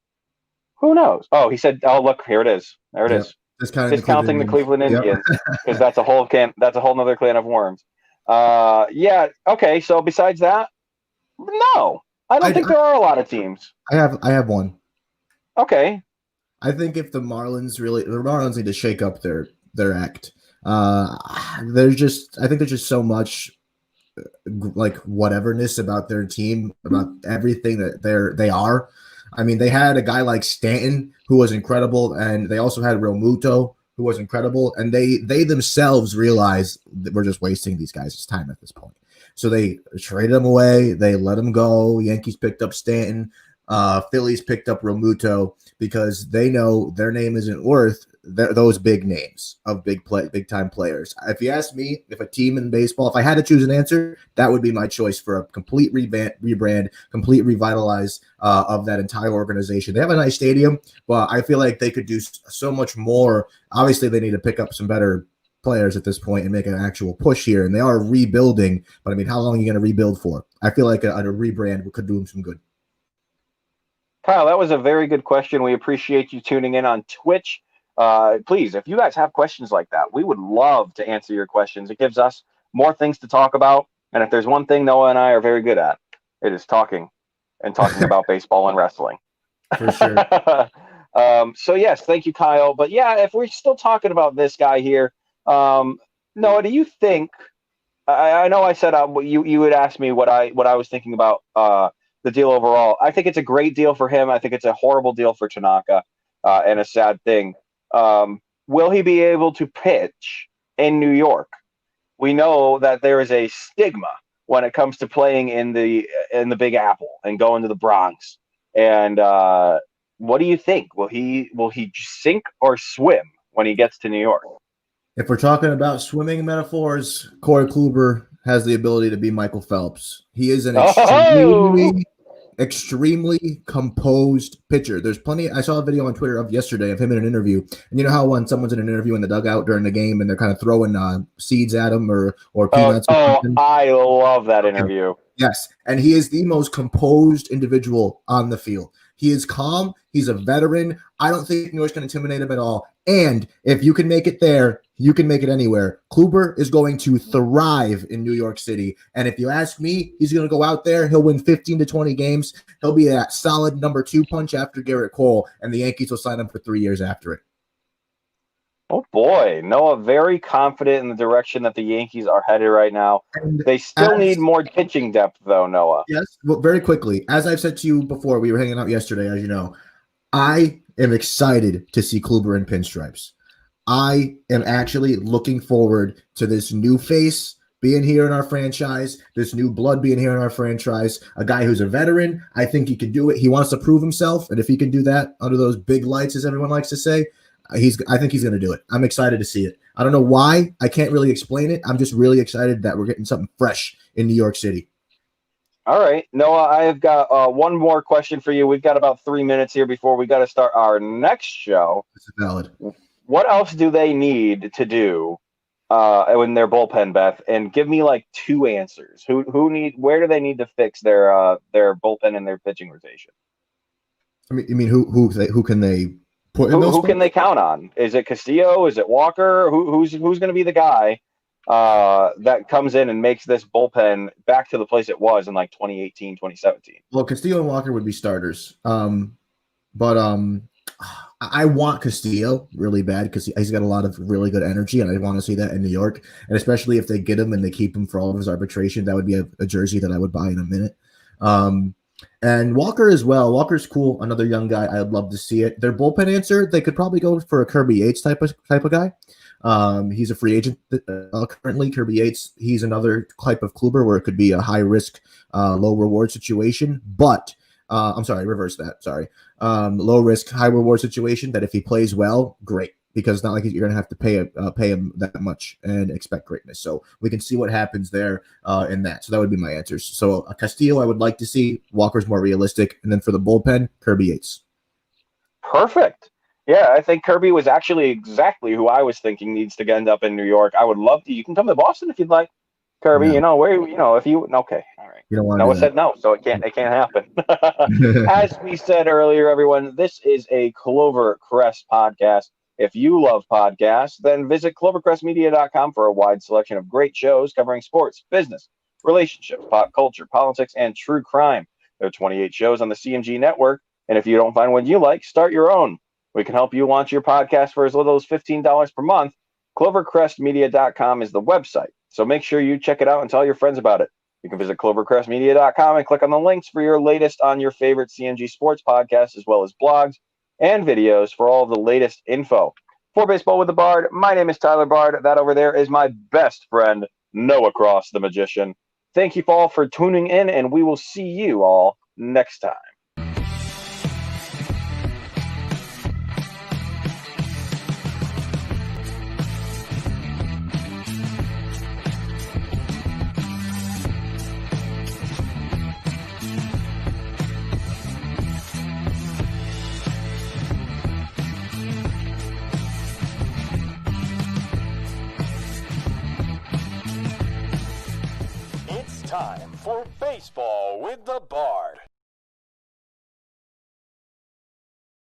who knows? Oh, he said, oh, look, here it is. There it is. Discounting the Cleveland Indians because that's a whole nother can of worms. Yeah, okay, so besides that, no, I don't think there are a lot of teams. I have one. Okay. I think if the Marlins need to shake up their act. I think there's just so much like whateverness about their team, about everything that they are. I mean, they had a guy like Stanton who was incredible, and they also had Realmuto, who was incredible, and they themselves realize that we're just wasting these guys' time at this point. So they traded him away. They let him go. Yankees picked up Stanton. Phillies picked up Realmuto because they know their name isn't worth those big names of big time players. If you ask me, if a team in baseball, if I had to choose an answer, that would be my choice for a complete rebrand, complete revitalize of that entire organization. They have a nice stadium, but I feel like they could do so much more. Obviously, they need to pick up some better players at this point and make an actual push here, and they are rebuilding. But I mean, how long are you going to rebuild for? I feel like a rebrand could do them some good. Kyle, that was a very good question. We appreciate you tuning in on Twitch. Please, if you guys have questions like that, we would love to answer your questions. It gives us more things to talk about. And if there's one thing Noah and I are very good at, it is talking about baseball and wrestling. For sure. So yes, thank you, Kyle. But yeah, if we're still talking about this guy here, Noah, do you think? I know I said you would ask me what I was thinking about the deal overall. I think it's a great deal for him. I think it's a horrible deal for Tanaka, and a sad thing. Will he be able to pitch in New York? We know that there is a stigma when it comes to playing in the Big Apple and going to the Bronx. And what do you think? Will he sink or swim when he gets to New York? If we're talking about swimming metaphors, Corey Kluber has the ability to be Michael Phelps. He is an extremely composed pitcher. There's plenty. I saw a video on Twitter of yesterday of him in an interview, and you know how when someone's in an interview in the dugout during the game and they're kind of throwing seeds at him or peanuts. I love that interview. Yes, and he is the most composed individual on the field. He is calm. He's a veteran. I don't think New York's going to intimidate him at all. And if you can make it there, you can make it anywhere. Kluber is going to thrive in New York City. And if you ask me, he's going to go out there. He'll win 15 to 20 games. He'll be that solid number 2 punch after Garrett Cole, and the Yankees will sign him for 3 years after it. Oh, boy. Noah, very confident in the direction that the Yankees are headed right now. And they still need more pitching depth, though, Noah. Yes, well, very quickly. As I've said to you before, we were hanging out yesterday, as you know. I am excited to see Kluber in pinstripes. I am actually looking forward to this new face being here in our franchise, this new blood being here in our franchise, a guy who's a veteran. I think he can do it. He wants to prove himself, and if he can do that under those big lights, as everyone likes to say, I think he's going to do it. I'm excited to see it. I don't know why. I can't really explain it. I'm just really excited that we're getting something fresh in New York City. All right, Noah, I have got one more question for you. We've got about 3 minutes here before we got to start our next show. This is valid. What else do they need to do in their bullpen, Beth? And give me like 2 answers. Where do they need to fix their bullpen and their pitching rotation? I mean, you mean who can they put in those? Who can they count on? Is it Castillo? Is it Walker? Who's going to be the guy that comes in and makes this bullpen back to the place it was in like 2018, 2017? Well, Castillo and Walker would be starters. But I want Castillo really bad because he's got a lot of really good energy, and I want to see that in New York. And especially if they get him and they keep him for all of his arbitration, that would be a jersey that I would buy in a minute. And Walker as well. Walker's cool. Another young guy. I'd love to see it. Their bullpen answer, they could probably go for a Kirby Yates type of guy. He's a free agent currently. Kirby Yates, he's another type of Kluber where it could be a high risk, low reward situation. But I'm sorry, reverse that. Sorry. Low risk, high reward situation that if he plays well, great. Because it's not like you're going to have to pay him that much and expect greatness. So we can see what happens there in that. So that would be my answers. So Castillo, I would like to see. Walker's more realistic. And then for the bullpen, Kirby Yates. Perfect. Yeah, I think Kirby was actually exactly who I was thinking needs to end up in New York. I would love to. You can come to Boston if you'd like, Kirby. No. If you okay, all right. You don't want Noah said no, so it can't happen. As we said earlier, everyone, this is a Clovercrest podcast. If you love podcasts, then visit clovercrestmedia.com for a wide selection of great shows covering sports, business, relationships, pop culture, politics, and true crime. There are 28 shows on the CMG network, and if you don't find one you like, start your own. We can help you launch your podcast for as little as $15 per month. Clovercrestmedia.com is the website, so make sure you check it out and tell your friends about it. You can visit clovercrestmedia.com and click on the links for your latest on your favorite CMG sports podcasts, as well as blogs and videos for all of the latest info. For Baseball with the Bard, my name is Tyler Bard. That over there is my best friend, Noah Cross, the Magician. Thank you all for tuning in, and we will see you all next time. Time for Baseball with the Bard.